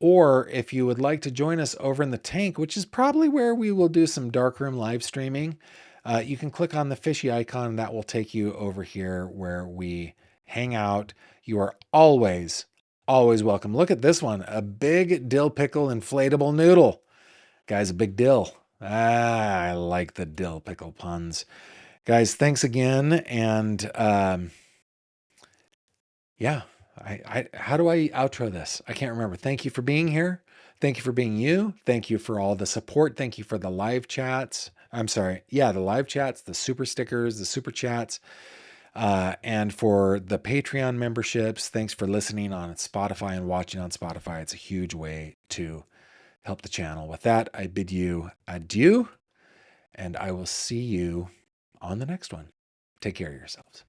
Or if you would like to join us over in the tank, which is probably where we will do some darkroom live streaming, you can click on the fishy icon and that will take you over here where we hang out. You are always welcome. Look at this one, a big dill pickle inflatable noodle. Guy's a big dill. I like the dill pickle puns. Guys, thanks again. And yeah, how do I outro this? I can't remember. Thank you for being here. Thank you for being you. Thank you for all the support. Thank you for the live chats. I'm sorry. Yeah, the live chats, the super stickers, the super chats, and for the Patreon memberships. Thanks for listening on Spotify and watching on Spotify. It's a huge way to help the channel. With that, I bid you adieu, and I will see you on the next one. Take care of yourselves.